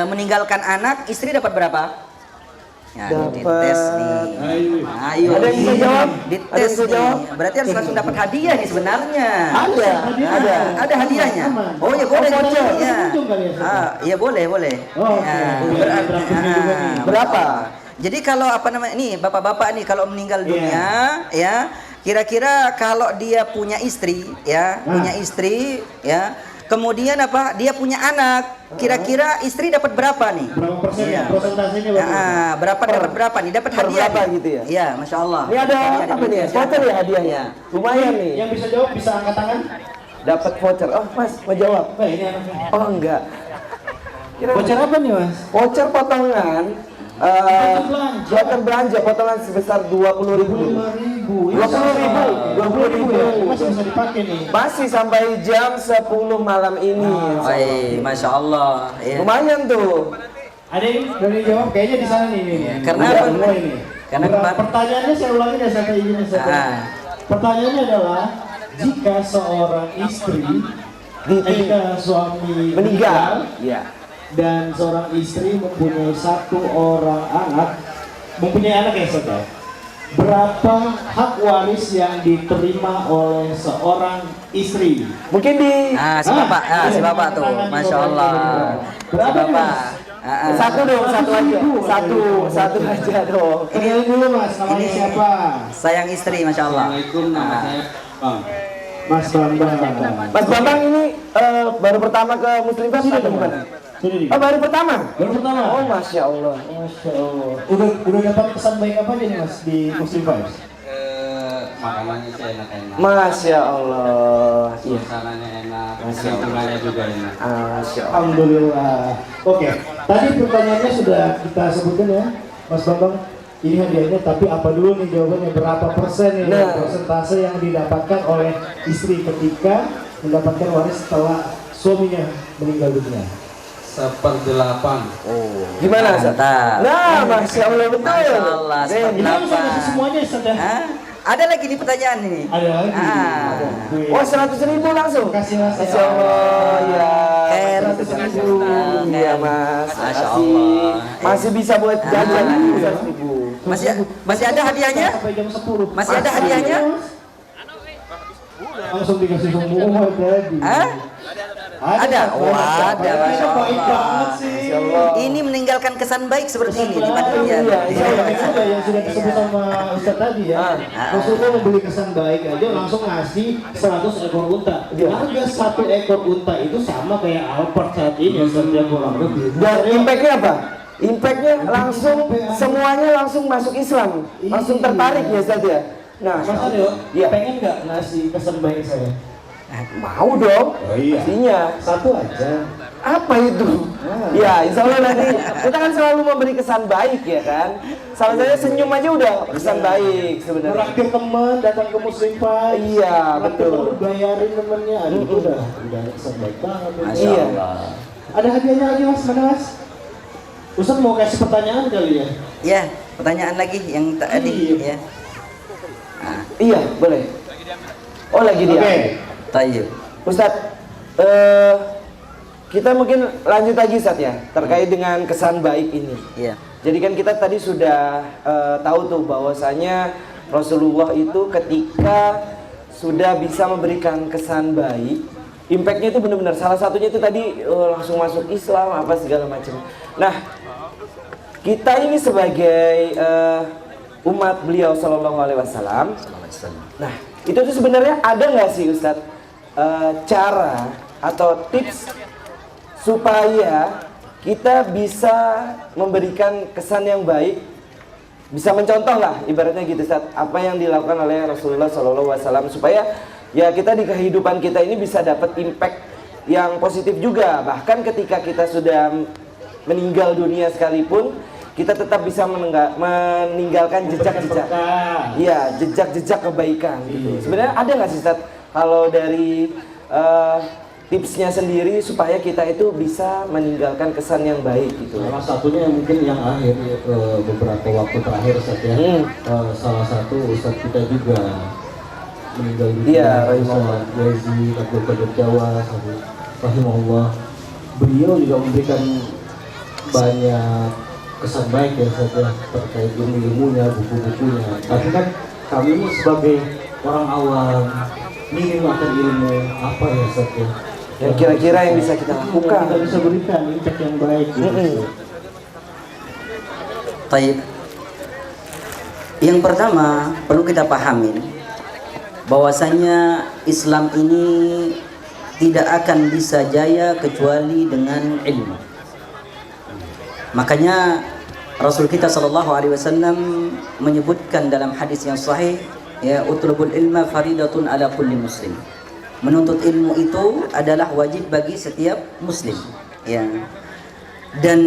meninggalkan anak, istri dapat berapa? Ya, Dapat. dites nih. Ayo. Ada yang bisa jawab? Dites Ada yang bisa nih. jawab? Berarti harus langsung dapat hadiah nih sebenarnya. Ada. Ada hadiahnya. Oh ya boleh. Ya. Iya boleh. Oh, Ya, oke. Berapa? Jadi kalau apa namanya nih bapak-bapak nih kalau meninggal dunia ya kira-kira kalau dia punya istri ya kemudian apa dia punya anak kira-kira istri dapat berapa nih? Berapa persen ya? Iya. Persentasenya berapa? Dapat berapa nih? Dapat Per hadiah berapa nih? gitu ya? Iya, masya Allah. Ini ada apa nih? Voucher ya hadiahnya? Lumayan nih. Yang bisa jawab bisa angkat tangan. Dapat voucher. Oh, Mas, mau jawab? Ini anaknya. Oh, enggak. Voucher apa nih, Mas? Voucher potongan belanja potongan sebesar 20.000. 25.000. 20.000. Masih bisa dipakai nih. Masih sampai jam 10 malam ini. Baik, masya Allah. Ya. Lumayan tuh. Ada yang dari jawab kayaknya di sana nih. Karena Udah apa? semua ini. Karena Pertanyaannya saya ulangi ya sampai izin Pertanyaannya adalah jika seorang istri jika suami Meninggal. Iya. dan seorang istri mempunyai satu orang anak, ya saudara. Berapa hak waris yang diterima oleh seorang istri? Mungkin di si bapak tuh, masya Allah. Si Berapa nih, bapak. Mas? satu dong, satu aja. Satu aja dong. Kenalin dulu Mas, namanya siapa? Sayang istri, masya Allah. Assalamualaikum, nama saya Bang. Mas Bambang. Mas Bambang ini baru pertama ke Muslim Fest atau gimana? Sudah di. Oh, baru pertama? Baru pertama. Oh, Masya Allah. Masya Allah. Udah dapat kesan baik apa aja nih Mas di Muslim Vibes? Makanannya sih enak-enak. Masya Allah. Iya. Suasananya enak, lingkungannya juga enak. Masya Allah. Alhamdulillah. Oke, tadi pertanyaannya sudah kita sebutkan ya, Mas Bambang. Ini hadiahnya, tapi apa dulu nih jawabannya? Berapa persen nih persentase yang didapatkan oleh istri ketika mendapatkan waris setelah suaminya meninggal dunia? 1/8. Gimana, Ustaz? Mantap. Nah, Masya Allah, betul. Masya Allah, Nih, Ini Kenapa? bisa kasih semuanya sudah. Hah? Ada lagi nih pertanyaan ini. Ada lagi. Oh, 100.000 langsung? Kasih Mas. Masya Allah, ya. Khair. 100.000. Iya, Mas. Masya Makasih. Allah. Masih bisa buat jajan 100.000. Masih ada hadiahnya? Sampai jam 10. Masih ada hadiahnya? Langsung dikasih semua tadi. Hah? Ada. Wah, ada. Masya Baik banget Allah. sih. Masya Allah. Ini meninggalkan kesan baik seperti ini di mata dia. Iya, Iya, juga yang sudah disebut sama Ustaz tadi ya. Rasulullah membeli kesan baik aja langsung ngasih 100 ekor unta. Harga 1 ekor unta itu sama kayak Alphard saat ini yang kurang lebih. Dan impactnya apa? Impactnya langsung semuanya langsung masuk Islam, langsung tertarik ya Ustaz ya. Nah, Mas Aryo, Iya. pengen nggak ngasih kesan baik saya? mau dong. iya. Pastinya. Satu aja. Apa itu? Ya, insya Allah nanti kita kan selalu memberi kesan baik ya kan. Salah saya senyum aja udah kesan baik sebenarnya. Traktir teman datang ke Muslim Fight. Iya, Traktir betul. teman bayarin temennya. Aduh, itu udah kesan baik banget. Masya Iya. Allah. Ada hadiahnya lagi Mas, mana Mas? Ustaz mau kasih pertanyaan kali ya? Ya, pertanyaan lagi yang tadi Iya. ya. Iya, boleh. Oh, lagi dia. Oke. Tayyib. Ustadz, kita mungkin lanjut lagi Ustadz ya, terkait dengan kesan baik ini. Iya. Jadi kan kita tadi sudah tahu tuh bahwasanya Rasulullah itu ketika sudah bisa memberikan kesan baik, impactnya itu benar-benar salah satunya itu tadi langsung masuk Islam apa segala macam. Nah, kita ini sebagai umat beliau Shallallahu Alaihi Wasallam, nah itu tuh sebenarnya ada nggak sih Ustadz cara atau tips supaya kita bisa memberikan kesan yang baik, bisa mencontoh lah ibaratnya gitu Ustaz, apa yang dilakukan oleh Rasulullah SAW supaya ya kita di kehidupan kita ini bisa dapat impact yang positif juga, bahkan ketika kita sudah meninggal dunia sekalipun kita tetap bisa meninggalkan jejak-jejak, iya jejak-jejak kebaikan gitu. Sebenarnya ada nggak sih Ustaz kalau dari tipsnya sendiri supaya kita itu bisa meninggalkan kesan yang baik gitu? Salah satunya mungkin yang akhir beberapa waktu terakhir Ustaz ya. Salah satu Ustaz kita juga meninggal dunia. Iya, Ustaz Yazid Abdul Qadir Jawa rahimahullah. Beliau juga memberikan banyak kesan baik ya Ustaz ya, terkait ilmu-ilmunya, buku-bukunya. Tapi kan kami ini sebagai orang awam minim akan ilmu apa ya Ustaz ya, Yang kira-kira yang bisa kita lakukan. kita bisa berikan impact yang baik gitu. Taib. Yang pertama perlu kita pahamin bahwasanya Islam ini tidak akan bisa jaya kecuali dengan ilmu. Makanya Rasul kita sallallahu alaihi wasallam menyebutkan dalam hadis yang sahih, ya, utlubul ilma faridatun ala kulli muslim. Menuntut ilmu itu adalah wajib bagi setiap muslim, ya. Dan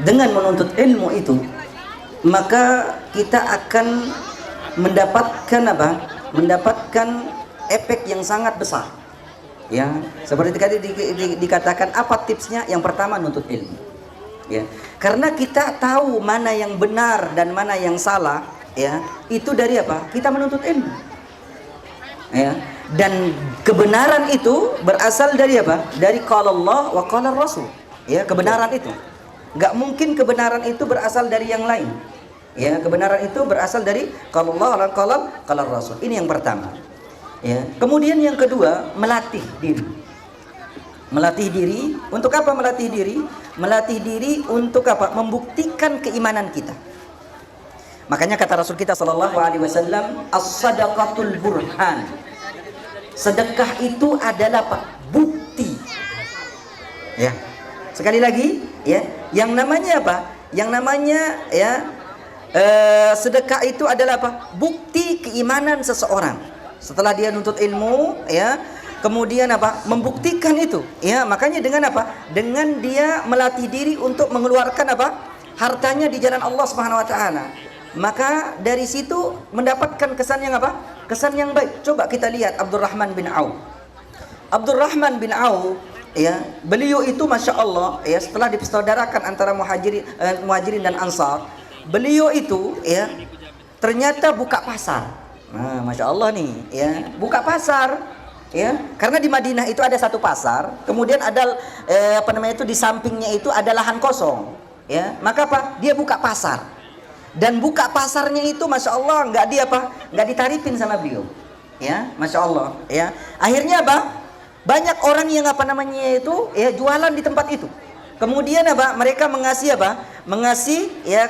dengan menuntut ilmu itu maka kita akan mendapatkan apa? Mendapatkan efek yang sangat besar. Ya, seperti tadi dikatakan apa tipsnya? Yang pertama nuntut ilmu. Ya, karena kita tahu mana yang benar dan mana yang salah, ya, itu dari apa? Kita menuntut ilmu. Ya, dan kebenaran itu berasal dari apa? Dari qala Allah wa qala Rasul. Ya, kebenaran itu. Gak mungkin kebenaran itu berasal dari yang lain. Ya, kebenaran itu berasal dari qala Allah wa qala Rasul. Ini yang pertama. Ya. Kemudian yang kedua, melatih diri. Melatih diri untuk apa? Melatih diri, melatih diri untuk apa? Membuktikan keimanan kita. Makanya kata Rasul kita sallallahu alaihi wasallam, as-sadaqatul burhan. Sedekah itu adalah apa? Bukti. Ya. Sekali lagi, ya, yang namanya apa? Yang namanya ya sedekah itu adalah apa? Bukti keimanan seseorang. Setelah dia nuntut ilmu, ya, kemudian apa? Membuktikan itu, ya. Makanya dengan apa? Dengan dia melatih diri untuk mengeluarkan apa? Hartanya di jalan Allah Subhanahu wa taala. Maka dari situ mendapatkan kesan yang apa? Kesan yang baik. Coba kita lihat Abdurrahman bin Auf. Abdurrahman bin Auf, ya, beliau itu masya Allah, ya, setelah dipersaudarakan antara muhajirin dan ansar, beliau itu, ya, ternyata buka pasar. Nah, masya Allah nih, ya, buka pasar, ya, karena di Madinah itu ada satu pasar, kemudian ada apa namanya itu di sampingnya itu ada lahan kosong, ya, maka apa? Dia buka pasar, dan buka pasarnya itu masya Allah nggak ditarifin sama beliau, ya, masya Allah, ya, akhirnya apa? banyak orang yang apa namanya itu ya jualan di tempat itu. Kemudian apa? Mereka mengasih apa? Mengasih ya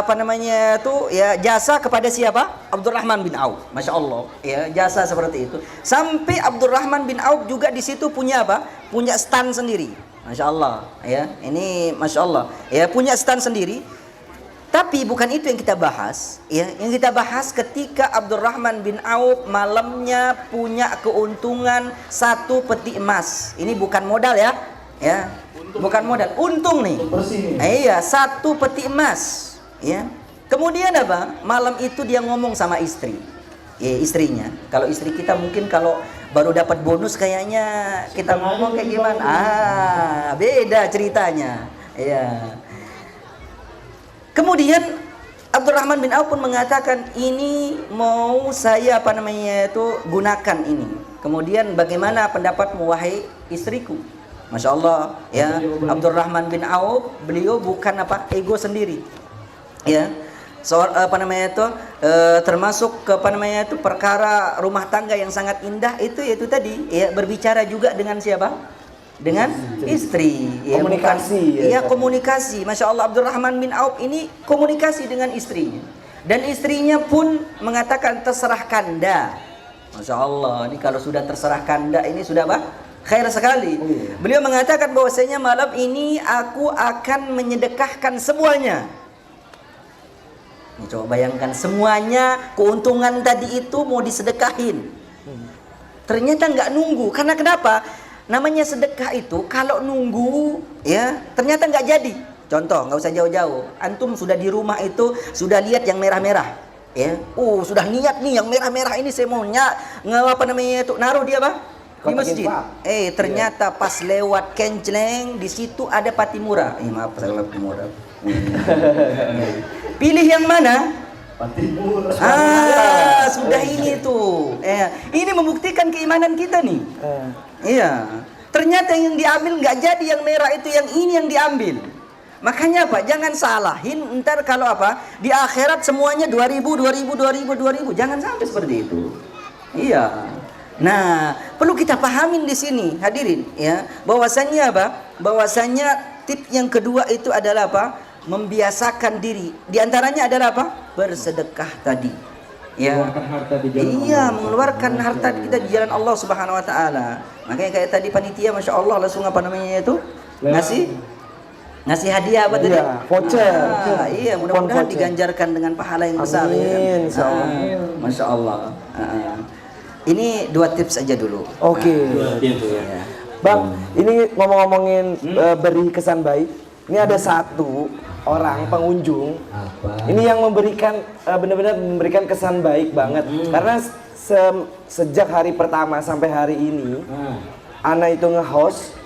apa namanya itu ya jasa kepada siapa? Abdurrahman bin Auf. Masya Allah ya jasa seperti itu. Sampai Abdurrahman bin Auf juga di situ punya apa? Punya stand sendiri. Masya Allah ya. Ini Masya Allah ya punya stand sendiri. Tapi bukan itu yang kita bahas ya. Yang kita bahas ketika Abdurrahman bin Auf malamnya punya keuntungan 1 peti emas. Ini bukan modal ya. Ya. Bukan modal, untung nih. Iya, 1 peti emas ya. Kemudian apa? Malam itu dia ngomong sama istri. Ya, istrinya. Kalau istri kita mungkin kalau baru dapat bonus kayaknya kita ngomong kayak gimana? Beda ceritanya. Iya. Kemudian Abdurrahman bin Auf pun mengatakan ini mau saya apa namanya itu gunakan ini. Kemudian bagaimana pendapatmu wahai istriku? Masya Allah ya Abdurrahman bin Auf beliau bukan apa ego sendiri ya. Apa namanya itu termasuk apa namanya itu perkara rumah tangga yang sangat indah itu tadi ya berbicara juga dengan siapa? Dengan istri ya, komunikasi ya komunikasi. Masya Allah Abdurrahman bin Auf ini komunikasi dengan istrinya dan istrinya pun mengatakan terserah Kanda. Masya Allah ini kalau sudah terserah Kanda ini sudah apa? Khair sekali. Beliau mengatakan bahwasanya malam ini aku akan menyedekahkan semuanya. Ini coba bayangkan semuanya keuntungan tadi itu mau disedekahin. Ternyata nggak nunggu. Karena kenapa? Namanya sedekah itu kalau nunggu ya ternyata nggak jadi. Contoh nggak usah jauh-jauh. Antum sudah di rumah itu sudah lihat yang merah-merah. Ya, sudah niat nih yang merah-merah ini saya mau apa namanya itu naruh dia apa? Di masjid. Ternyata pas lewat Kencleng di situ ada Patimura. Maaf saya Patimura. Pilih yang mana? Patimura. Sudah ini tuh. Ini membuktikan keimanan kita nih. Iya. Ternyata yang diambil nggak jadi yang merah itu, yang ini yang diambil. Makanya apa? Jangan salahin ntar kalau apa? Di akhirat semuanya 2000. Jangan sampai seperti itu. Iya. Nah, perlu kita pahamin di sini, hadirin, ya, bahwasannya apa? Bahwasannya tip yang kedua itu adalah apa? Membiasakan diri. Di antaranya adalah apa? Bersedekah tadi. Ya. Mengeluarkan harta kita di jalan Allah Subhanahu wa taala. Makanya kayak tadi panitia Masya Allah langsung apa namanya itu? Ngasih hadiah apa tadi? Voucher. Iya, mudah-mudahan diganjarkan dengan pahala yang besar. Amin, ya. Masya Allah. Ini 2 tips aja dulu. Oke. Ya. Bang, ini ngomong-ngomongin beri kesan baik. Ini ada 1 orang pengunjung. Ini yang memberikan benar-benar memberikan kesan baik banget. Karena sejak hari pertama sampai hari ini, Ana itu nge-host.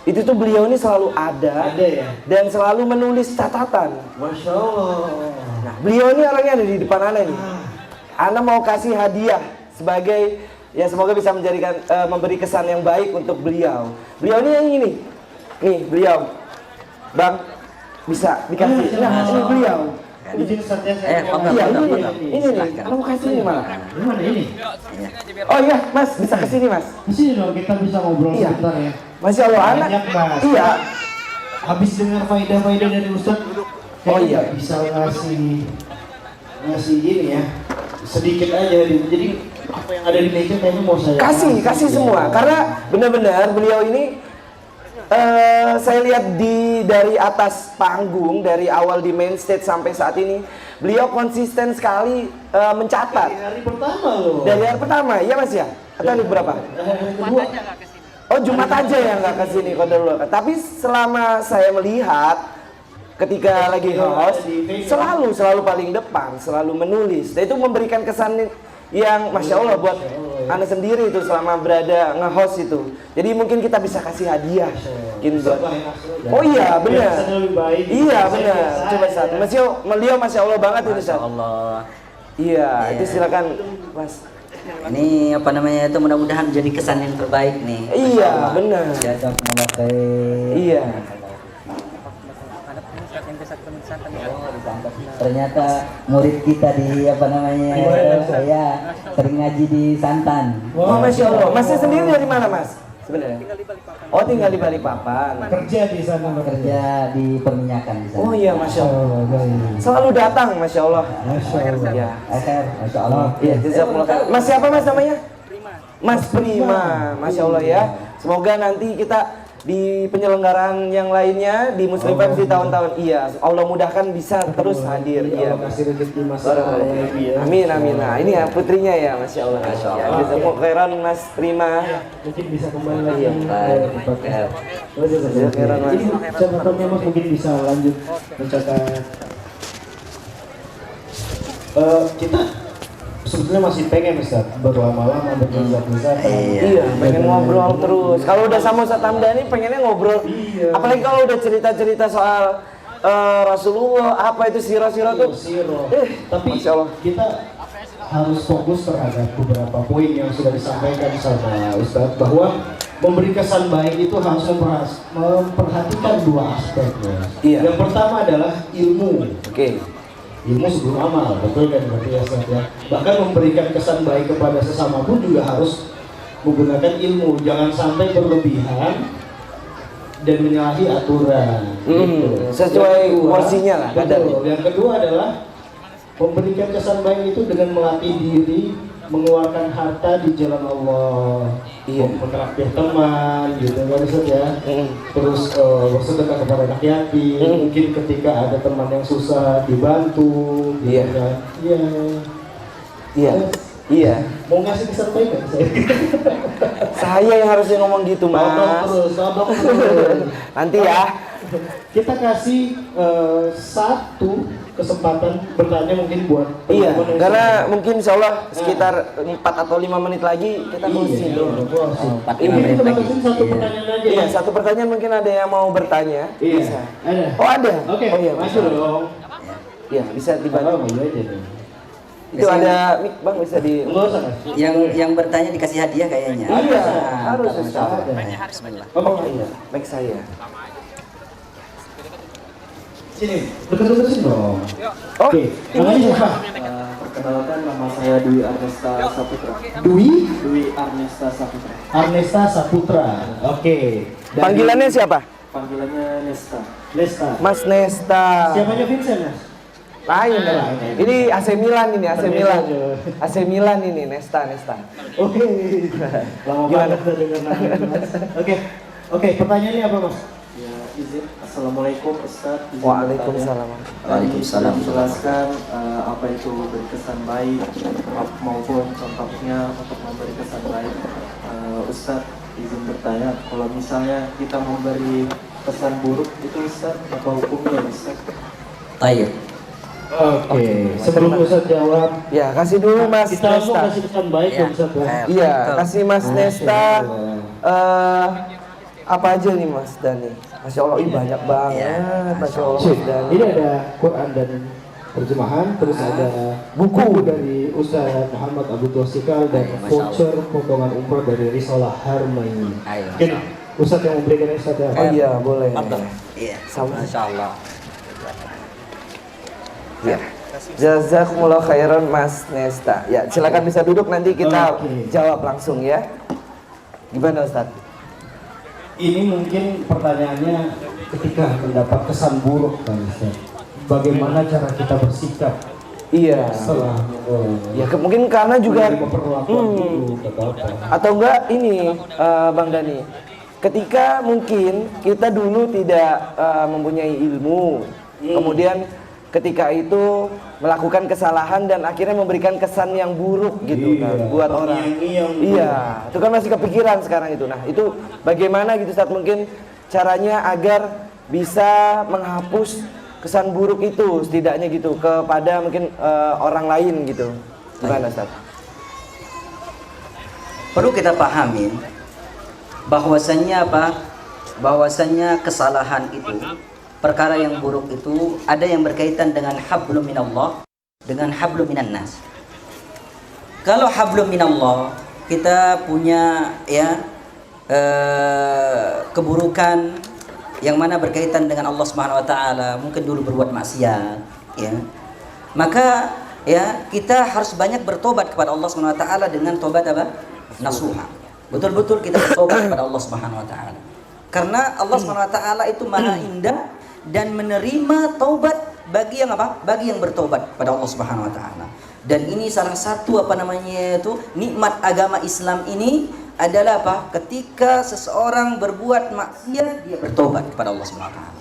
Itu tuh beliau ini selalu ada ya? Dan selalu menulis catatan. Masya Allah. Nah, beliau ini orangnya ada di depan Ana nih. Ana mau kasih hadiah sebagai ya semoga bisa menjadikan memberi kesan yang baik untuk beliau. Beliau ini yang ini. Nih, beliau. Bang, bisa dikasih. Nah, ini beliau. Izin Satya saya Ini nih. Ana mau kasih ini malah. Gimana ini? Oh iya, Mas, bisa ke sini, Mas. Di sini dong kita bisa ngobrol sebentar ya. Masya Allah, anak. Banyak, Mas. Iya. Habis dengar faedah-faedah dari Ustaz, iya. bisa ngasih gini ya. Sedikit aja jadi apa yang ada di meja kayaknya mau saya kasih semua karena benar-benar beliau ini saya lihat dari atas panggung dari awal di main stage sampai saat ini beliau konsisten sekali mencatat dari hari pertama loh. Dari hari pertama, iya Mas ya? Atau hari berapa? Oh, Jumat aja yang nggak kesini kodol. Tapi selama saya melihat ketika lagi host selalu paling depan, selalu menulis. Dan itu memberikan kesan yang Masya Allah buat Ana sendiri itu selama berada nge-host itu. Jadi mungkin kita bisa kasih hadiah. Oh iya benar. Iya benar. Coba satu. Beliau Masya Allah banget ini Ustaz. Masya Allah. Iya, itu silakan Mas. Ini apa namanya itu mudah-mudahan jadi kesan yang terbaik nih. Iya benar. Jazakumullah khair. Iya. Ternyata murid kita di apa namanya saya sering ngaji di Santan. Oh, Masya Allah. Masnya sendiri dari mana, Mas? Sebenarnya? Oh, tinggal di Balikpapan. Kerja di sana, Kerja di perminyakan di sana. Oh iya, Masya Allah. Selalu datang, Masya Allah. Masya Allah. Ya. Masya Allah. Iya, jazakumullah khair. Mas siapa Mas namanya? Mas Prima. Masya Allah ya. Semoga nanti kita di penyelenggaraan yang lainnya di Muslim Vibes di tahun-tahun Allah mudahkan bisa terus hadir. Iya. Kasih rezeki Mas. Amin amin. Nah, ini ya putrinya ya, Masya Allah. Ya, jazakumullah khairan Mas Prima. Mungkin bisa kembali lagi. Khairan Mas. Ini catatannya Mas mungkin bisa lanjut mencatat. Kita sebetulnya masih pengen Ustaz berlama-lama bermizah-mizah. Iya, pengen ngobrol terus. Kalau udah sama Ustaz Hamdani pengennya ngobrol. Apalagi kalau udah cerita-cerita soal Rasulullah, apa itu sirah-sirah tuh. Tapi Masya Allah. kita harus fokus terhadap beberapa poin yang sudah disampaikan sama Ustaz, bahwa memberi kesan baik itu harus memperhatikan dua aspeknya. Iya. Yang pertama adalah ilmu. Oke. Ilmu sebelum amal, betul kan berarti ya Ustaz ya. Bahkan memberikan kesan baik kepada sesama pun juga harus menggunakan ilmu. Jangan sampai berlebihan dan menyalahi aturan. Gitu. Sesuai Yang kedua, porsinya lah, betul. kadarnya. Yang kedua adalah memberikan kesan baik itu dengan melatih diri, mengeluarkan harta di jalan Allah, menraktir teman, gitu kan Ustaz ya. Terus bersedekah kepada anak yatim, mungkin ketika ada teman yang susah dibantu, gitu kan. Iya. Mau ngasih kesan baik kan saya? Saya yang harusnya ngomong gitu, Mas. Todong terus. Nanti ya. Kita kasih satu kesempatan bertanya mungkin buat Iya, teman-teman yang karena sedang- mungkin insya Allah sekitar 4 atau 5 menit lagi kita closing. Mungkin teman-teman satu pertanyaan aja. Iya, satu pertanyaan mungkin ada yang mau bertanya. Iya. Bisa. Ada. Oh, ada. Oke, Oh iya, maju dong. Iya, bisa dibantu. Oh, maju aja deh. Itu ada mic, Bang, bisa di. Enggak usah, Mas. Yang bertanya dikasih hadiah kayaknya. Iya, Nah, harus ntar Ustaz. insya Allah. Ada. Bismillah. Oh iya, mic saya. Sini, dekat-dekat sini dong. Oh, Oke, namanya siapa? Perkenalkan, nama saya Dwi Arnesta Saputra. Dwi Arnesta Saputra. Arnesta Saputra. Oke. Dari panggilannya siapa? Panggilannya Nesta. Nesta. Mas Nesta. Siapanya Vincent, Mas? Lain dong. Ini AC Milan ini, AC Milan. AC Milan ini, Nesta. Oke. Lama banget udah dengar namanya, Mas. Oke, pertanyaannya apa, Mas? Ya, izin. Assalamualaikum Ustaz. Izin Waalaikumsalam. bertanya. Waalaikumsalam. Menjelaskan apa itu berkesan baik maupun contohnya untuk memberi kesan baik. Ustaz, izin bertanya, kalau misalnya kita memberi kesan buruk itu Ustaz, apa hukumnya Ustaz? Tayyib. Oke, sebelum Ustaz jawab, Ya, kasih dulu Mas kita mau Nesta. kasih kesan baik ya Ustaz ya. Iya, kasih Mas Nesta. Apa aja nih Mas Dani? Masya Allah, banyak banget. Masya Allah, Mas Dani. Ini ada Quran dan terjemahan, terus ada buku dari Ustaz Muhammad Abu Tausikal dan voucher potongan umroh dari Risalah Harmaini. Ayo, Mungkin Ustaz yang memberikan Ustaz ya. Oh iya, boleh. Iya. Sama. Masya Allah. Ya. Jazakumullah khairan Mas Nesta. Ya, silakan bisa duduk, nanti kita Oke. jawab langsung ya. Gimana Ustaz? Ini mungkin pertanyaannya ketika mendapat kesan buruk kan Ustaz. Bagaimana cara kita bersikap Iya. setelah Ya, mungkin karena juga menerima perlakuan buruk atau apa? atau enggak ini Bang Dani. Ketika mungkin kita dulu tidak mempunyai ilmu, kemudian ketika itu melakukan kesalahan dan akhirnya memberikan kesan yang buruk gitu kan buat orang. Iya, itu kan masih kepikiran sekarang itu. Nah, itu bagaimana gitu saat mungkin caranya agar bisa menghapus kesan buruk itu setidaknya gitu kepada mungkin orang lain gitu. Gimana Ustaz? Perlu kita pahamin bahwasannya apa? Bahwasannya kesalahan itu, perkara yang buruk itu ada yang berkaitan dengan hablum minallah, dengan hablum minan nas. Kalau hablum minallah, kita punya ya keburukan yang mana berkaitan dengan Allah Subhanahu wa taala, mungkin dulu berbuat maksiat, ya. Maka ya kita harus banyak bertobat kepada Allah Subhanahu wa taala dengan tobat apa? Nasuha. Betul-betul kita bertobat kepada Allah Subhanahu wa taala. Karena Allah Subhanahu wa taala itu Maha Indah dan menerima taubat bagi yang apa? Bagi yang bertobat kepada Allah Subhanahu wa taala. Dan ini salah satu apa namanya itu nikmat agama Islam ini adalah apa? Ketika seseorang berbuat maksiat dia bertobat kepada Allah Subhanahu wa taala.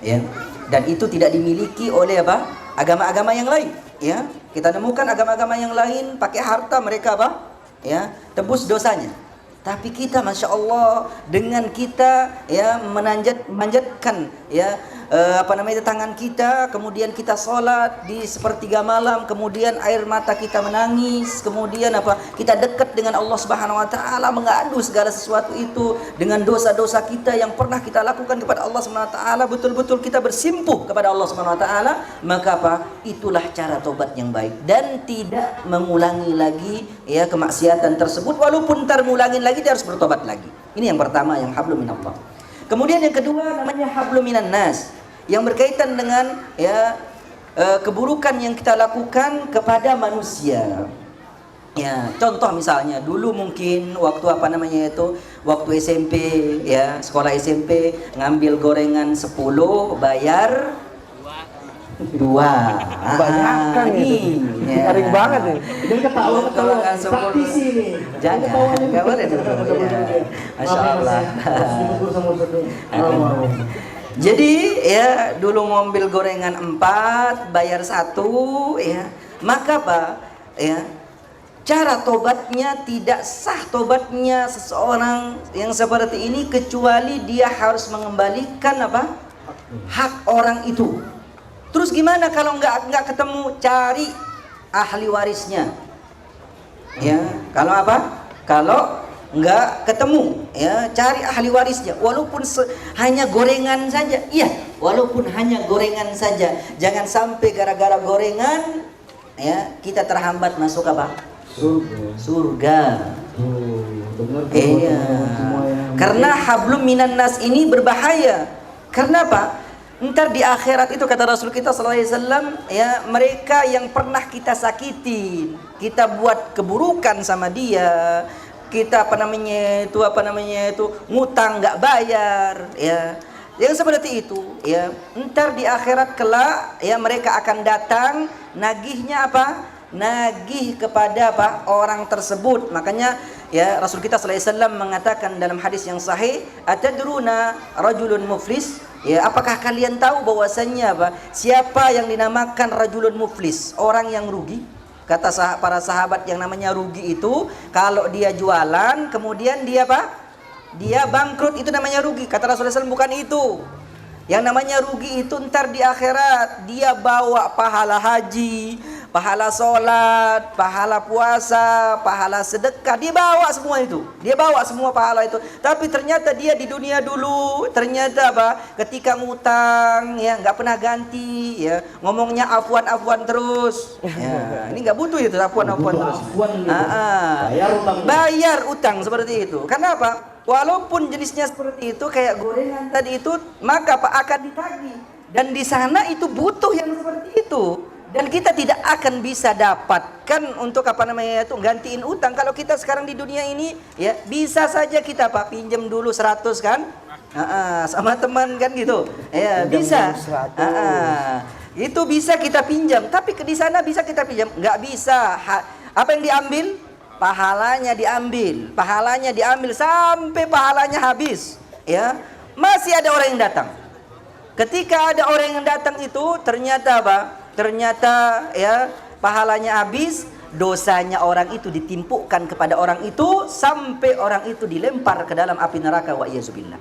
Ya. Dan itu tidak dimiliki oleh apa? Agama-agama yang lain, ya. Kita nemukan agama-agama yang lain pakai harta mereka apa? Ya, tebus dosanya. Tapi kita Masya Allah dengan kita ya manjatkan ya tangan kita, kemudian kita sholat di sepertiga malam, kemudian air mata kita menangis, kemudian kita dekat dengan Allah Subhanahu wa taala, mengadu segala sesuatu itu dengan dosa-dosa kita yang pernah kita lakukan kepada Allah Subhanahu wa taala, betul-betul kita bersimpuh kepada Allah Subhanahu wa taala, maka itulah cara tobat yang baik dan tidak mengulangi lagi ya kemaksiatan tersebut, walaupun ntar ngulangin lagi dia harus bertobat lagi. Ini yang pertama, yang hablum minallah. Kemudian yang kedua namanya hablum minan nas, yang berkaitan dengan ya keburukan yang kita lakukan kepada manusia. Ya, contoh misalnya dulu mungkin waktu waktu SMP ya, sekolah SMP ngambil gorengan 10 bayar 2. Banyakan nih. Ya. Garing banget nih. Ini ketawa praktisi nih. Jangan, nggak boleh dulu. Masya Allah. Jadi ya dulu ngambil gorengan 4 bayar 1 ya, maka ya cara tobatnya tidak sah, tobatnya seseorang yang seperti ini kecuali dia harus mengembalikan hak orang itu. Terus gimana kalau nggak ketemu? Cari ahli warisnya. Ya, kalau kalau nggak ketemu, ya cari ahli warisnya. Walaupun hanya gorengan saja, iya. Walaupun hanya gorengan saja, jangan sampai gara-gara gorengan, ya kita terhambat masuk surga. Iya. Karena hablum minan nas ini berbahaya. Karena ntar di akhirat itu kata Rasul kita sallallahu alaihi wasallam ya, mereka yang pernah kita sakitin, kita buat keburukan sama dia, kita ngutang nggak bayar ya, yang seperti itu ya, ntar di akhirat kelak ya mereka akan datang nagihnya nagih kepada orang tersebut. Makanya ya Rasul kita sallallahu alaihi wasallam mengatakan dalam hadis yang sahih, atadruna rajulun muflis, ya apakah kalian tahu bahwasannya siapa yang dinamakan rajulun muflis, orang yang rugi? Kata para sahabat, yang namanya rugi itu kalau dia jualan kemudian dia dia bangkrut, itu namanya rugi. Kata Rasulullah SAW, bukan itu. Yang namanya rugi itu ntar di akhirat dia bawa pahala haji, pahala sholat, pahala puasa, pahala sedekah, dia bawa semua itu. Dia bawa semua pahala itu. Tapi ternyata dia di dunia dulu ternyata ketika ngutang ya nggak pernah ganti ya, ngomongnya afwan terus. Ya, ini nggak butuh itu afwan terus. Bayar utang seperti itu. Karena walaupun jenisnya seperti itu kayak gorengan tadi itu, maka akan ditagih. Dan di sana itu butuh yang seperti itu. Dan kita tidak akan bisa dapatkan untuk gantiin utang. Kalau kita sekarang di dunia ini ya bisa saja kita pinjam dulu 100 kan, sama teman kan gitu ya, bisa itu bisa kita pinjam. Tapi di sana bisa kita pinjam? Nggak bisa. Apa yang diambil? Pahalanya diambil sampai pahalanya habis ya. Masih ada orang yang datang. Ketika ada orang yang datang itu ternyata ternyata ya pahalanya habis, dosanya orang itu ditimpukkan kepada orang itu sampai orang itu dilempar ke dalam api neraka, wa iyyazubillah.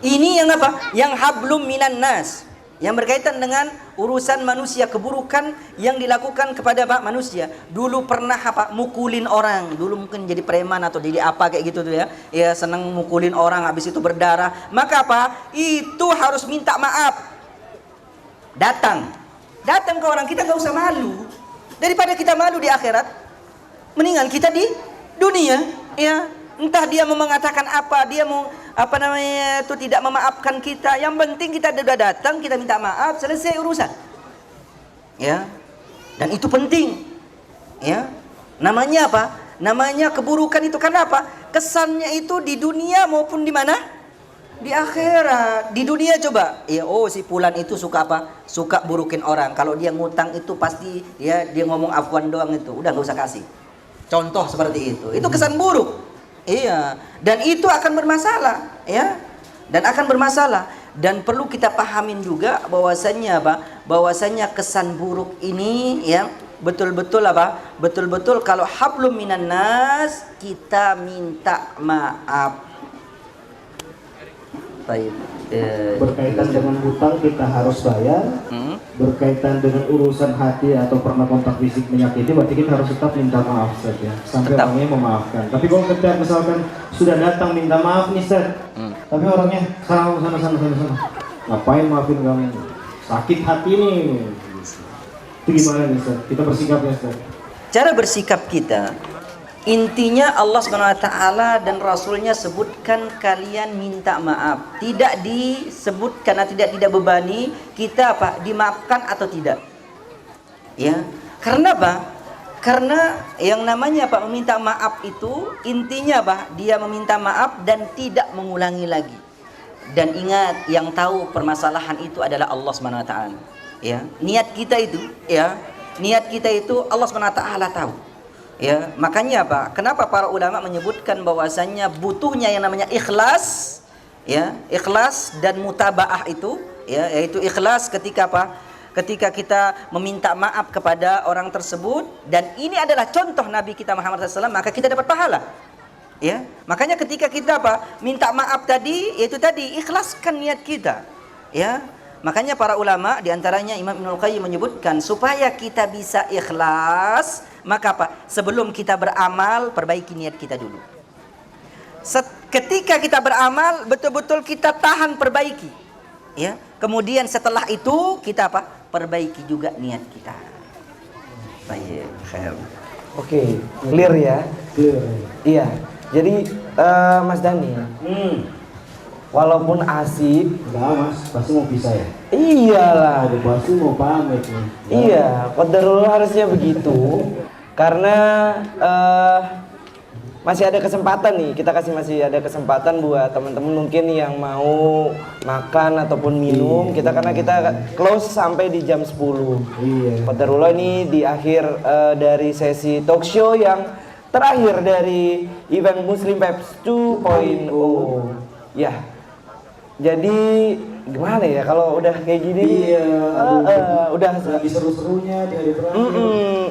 Ini yang yang hablum minan nas, yang berkaitan dengan urusan manusia, keburukan yang dilakukan kepada manusia. Dulu pernah mukulin orang, dulu mungkin jadi preman atau jadi apa kayak gitu tuh ya. Ya senang mukulin orang, habis itu berdarah. Maka itu harus minta maaf. Datang ke orang, kita nggak usah malu. Daripada kita malu di akhirat, mendingan kita di dunia ya. Entah dia mau mengatakan apa, dia mau apa namanya itu tidak memaafkan kita. Yang penting kita sudah datang, kita minta maaf, selesai urusan. Ya. Dan itu penting. Ya. Namanya apa? Namanya keburukan itu karena apa? Kesannya itu di dunia maupun di mana? Di akhirat. Di dunia coba, ya si fulan itu suka apa? Suka burukin orang. Kalau dia ngutang itu pasti dia ngomong afwan doang itu. Udah nggak usah kasih. Contoh seperti itu. Itu kesan buruk. Iya. Dan itu akan bermasalah, ya. Dan akan bermasalah. Dan perlu kita pahamin juga bahwasanya apa? Bahwasanya kesan buruk ini ya betul-betul apa? Betul-betul kalau hablum minan nas kita minta maaf. Baik. Berkaitan dengan hutang kita harus bayar. Berkaitan dengan urusan hati atau pernah kontak fisik menyakiti, berarti kita harus tetap minta maaf Ustaz ya, sampai Tetap. orangnya memaafkan. Tapi kalau kita misalkan sudah datang minta maaf nih Ustaz, tapi orangnya sana, ngapain maafin kamu? Sakit hati nih. Itu gimana nih Ustaz? Kita bersikapnya Ustaz. Cara bersikap kita, intinya Allah SWT dan Rasulnya sebutkan kalian minta maaf. Tidak disebutkan, tidak bebani kita apa? Dimaafkan atau tidak. Ya, karena apa? Karena yang namanya apa? Meminta maaf itu intinya apa? Dia meminta maaf dan tidak mengulangi lagi. Dan ingat, yang tahu permasalahan itu adalah Allah SWT. Ya, niat kita itu, ya, niat kita itu Allah SWT tahu. Ya, makanya apa? Kenapa para ulama menyebutkan bahwasannya butuhnya yang namanya ikhlas, ya, ikhlas dan mutabaah itu, ya, yaitu ikhlas ketika apa? Ketika kita meminta maaf kepada orang tersebut, dan ini adalah contoh Nabi kita Muhammad SAW, maka kita dapat pahala. Ya, makanya ketika kita apa? Minta maaf tadi, yaitu tadi ikhlaskan niat kita. Ya, makanya para ulama diantaranya Imam Ibnul Qayyim menyebutkan supaya kita bisa ikhlas, maka apa? Sebelum kita beramal, perbaiki niat kita dulu. Ketika kita beramal, betul-betul kita tahan perbaiki. Ya, kemudian setelah itu kita apa? Perbaiki juga niat kita. Baik, khair. Oke, clear ya. Clear. Iya. Jadi Mas Dani, walaupun asik, Enggak Mas, pasti mau pisah ya? iyalah. Ada pasti mau pamit nih. Iya, qadarullah harusnya begitu. Karena masih ada kesempatan nih, kita masih ada kesempatan buat teman-teman mungkin yang mau makan ataupun minum. Karena kita close sampai di jam 10. Iya. Qadarullah ini di akhir dari sesi talk show yang terakhir dari event Muslim Vibes 2.0. Ya. Jadi gimana ya kalau udah kayak gini? Iya. Udah lagi seru-serunya di hari terakhir.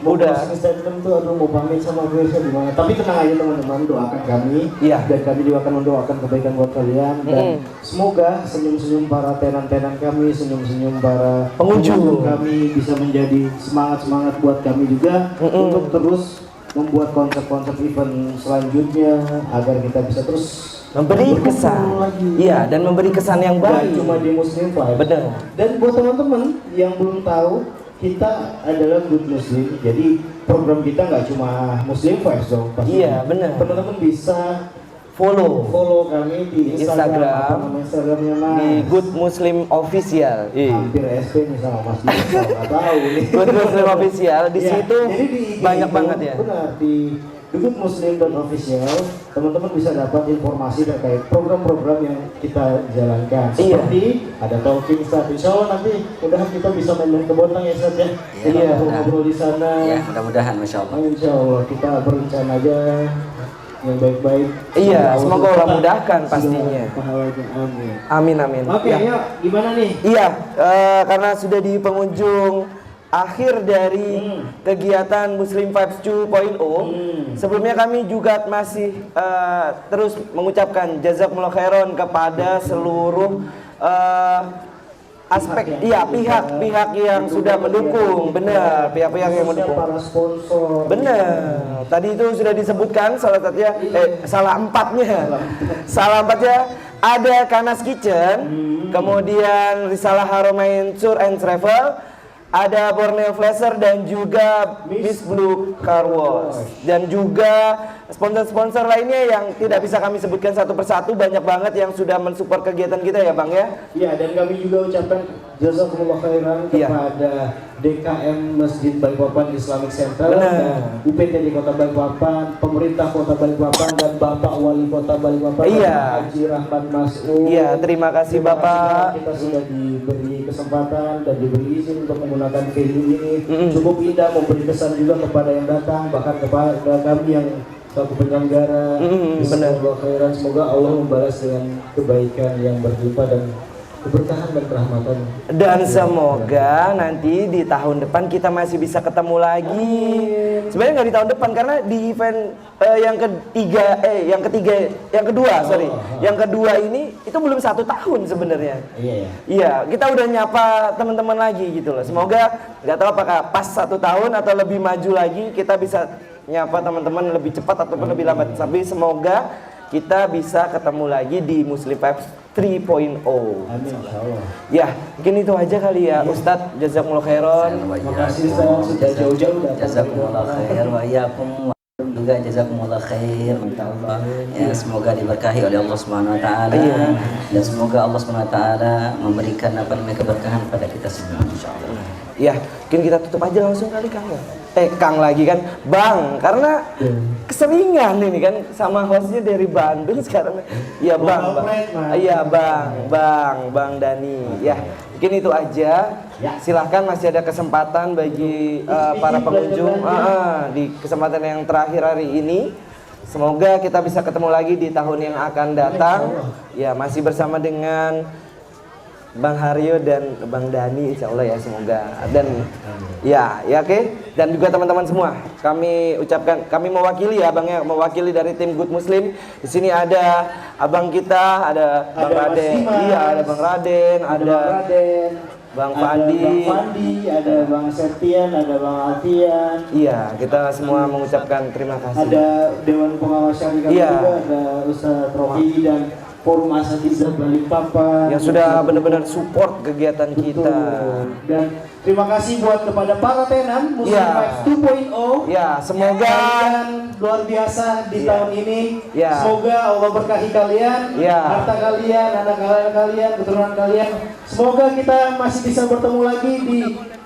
udah. Statement tuh, aduh mau pamit sama Virsa gimana? Tapi tenang aja teman-teman, doakan kami. Iya. Dan kami juga akan mendoakan kebaikan buat kalian. Dan semoga senyum-senyum para tenan-tenan kami, senyum-senyum para pengunjung kami bisa menjadi semangat-semangat buat kami juga untuk terus membuat konsep-konsep event selanjutnya agar kita bisa terus memberi kesan lagi. Iya, dan memberi kesan yang Dan baik. cuma di Muslim Vibes. Benar. Dan buat teman-teman yang belum tahu, kita adalah Good Muslim. Jadi program kita nggak cuma Muslim Vibes dong. Pasti. Iya, benar. Teman-teman bisa follow kami di Instagram. Apa nama Instagramnya Mas? Di Good Muslim Official. Hampir SP nih sama Mas Dino, nggak tahu nih. Good Muslim Official di Ya, situ jadi di IG banyak itu, banget ya. Benar, di Good Muslim Official teman-teman bisa dapat informasi terkait program-program yang kita jalankan. Iya. Seperti ada talking Ustaz. Insya Allah nanti mudah kita bisa main ke Bontang ya Ustaz ya. Kita Iya. ngobrol di sana. Ya, mudah-mudahan Masya Allah. Insya Allah kita berencana aja yang baik-baik. Iya, Allah semoga Allah tetap mudahkan pastinya. pahalanya. Amin. Amin amin. Oke, Ya. ya gimana nih? Iya, karena sudah di penghujung akhir dari kegiatan Muslim Vibes 2.0. Sebelumnya kami juga masih terus mengucapkan jazakumullah khairan kepada seluruh aspek pihak-pihak yang sudah mendukung. Benar, pihak-pihak yang mendukung. Para sponsor. Benar. Tadi itu sudah disebutkan salah satunya salah empatnya ada Kanas Kitchen, kemudian Risalah Haramain Tour and Travel, ada Borneo Flasher dan juga Miss Blue Car Wash, dan juga sponsor-sponsor lainnya yang tidak bisa kami sebutkan satu persatu. Banyak banget yang sudah mensupport kegiatan kita ya Bang ya. Iya, dan kami juga ucapkan jazakumullah khairan Iya. kepada DKM Masjid Balikpapan Islamic Center Benar. dan UPTD Kota Balikpapan, pemerintah Kota Balikpapan dan Bapak Wali Kota Balikpapan Iya. Haji Rahmat Mas'ud. Iya, terima kasih Terima kasih Bapak. banyak, kita sudah diberi kesempatan dan diberi izin untuk menggunakan venue ini. Cukup indah, memberi kesan juga kepada yang datang, bahkan kepada kami yang selaku penyelenggara. Benar. Semoga Allah membalas dengan kebaikan yang berlimpah dan keberkahan dan kerahmatan. Dan semoga nanti di tahun depan kita masih bisa ketemu lagi. Sebenarnya nggak di tahun depan karena di event yang kedua, yang kedua ini itu belum 1 tahun sebenarnya. Iya ya. Iya, kita udah nyapa teman-teman lagi gitu loh. Semoga nggak tahu apakah pas 1 tahun atau lebih maju lagi kita bisa nyapa teman-teman lebih cepat ataupun lebih lambat. Tapi semoga kita bisa ketemu lagi di Muslim Vibes 3.0. Amin, insyaallah. Ya, mungkin itu aja kali ya Ustadz. Jazakumullah khairan. Makasih Ustaz, sudah jauh-jauh datang. Jazakumullah khair wa iyyakum juga jazakumullah khair. Ya, semoga diberkahi oleh Allah Subhanahu wa taala. Dan semoga Allah Subhanahu wa taala memberikan keberkahan pada kita semua insyaallah. Ya, mungkin kita tutup aja langsung kali Kang ya. Kang lagi kan, Bang, karena keseringan ini kan sama hostnya dari Bandung sekarang. Iya Bang, iya Bang Dani. Ya, mungkin itu aja. Silahkan, masih ada kesempatan bagi para pengunjung di kesempatan yang terakhir hari ini. Semoga kita bisa ketemu lagi di tahun yang akan datang. Ya, masih bersama dengan Bang Haryo dan Bang Dani, insya Allah ya, semoga. Dan ya oke. Dan juga teman-teman semua, kami ucapkan, kami mewakili ya Bang ya, mewakili dari tim Good Muslim. Di sini ada abang kita, ada Bang Raden, ada Bang Raden, ada Bang Fandi, ada Bang Septian, ada Bang Alfian. Iya, kita semua mengucapkan terima kasih. Ada Dewan Pengawas Syarikat Iya. juga, ada Ustaz Rofi dan Forum Asatidz Balikpapan yang sudah benar-benar support kegiatan kita. Dan terima kasih buat kepada para tenan Muslim Iya. Vibes 2.0. Ya, semoga kalian luar biasa di tahun ini. Iya. Semoga Allah berkahi kalian, Iya. harta kalian, anak kalian, keturunan kalian. Semoga kita masih bisa bertemu lagi di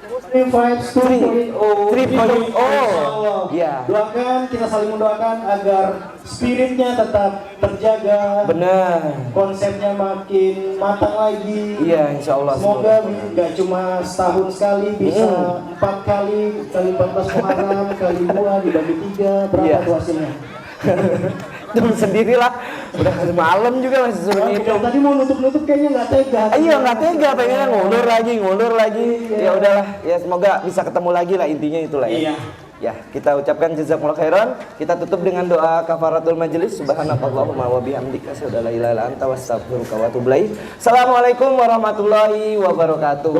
Muslim Vibes 2.0. 3.0. Iya. Doakan, kita saling mendoakan agar spiritnya tetap terjaga. Benar. Konsepnya makin matang lagi. Iya, insya Allah. Semoga nggak cuma setahun sekali, bisa 4 kali 14 Muharram, kali 2 dibagi 3, berapa Iya. tuh hasilnya? Tuh sendirilah, udah malam juga masih suruh ngitung. Tadi mau nutup-nutup kayaknya nggak tega. Iya, nggak tega, pengennya ngulur lagi. Ya udahlah, ya semoga bisa ketemu lagi lah, intinya itulah ya. Iya. Ya, kita ucapkan jazakumullah khairan. Kita tutup dengan doa kafaratul majelis. Subhanakallahumma wa bihamdika asyhadu an la ilaha illa anta astaghfiruka wa atubu ilaik. Assalamualaikum warahmatullahi wabarakatuh.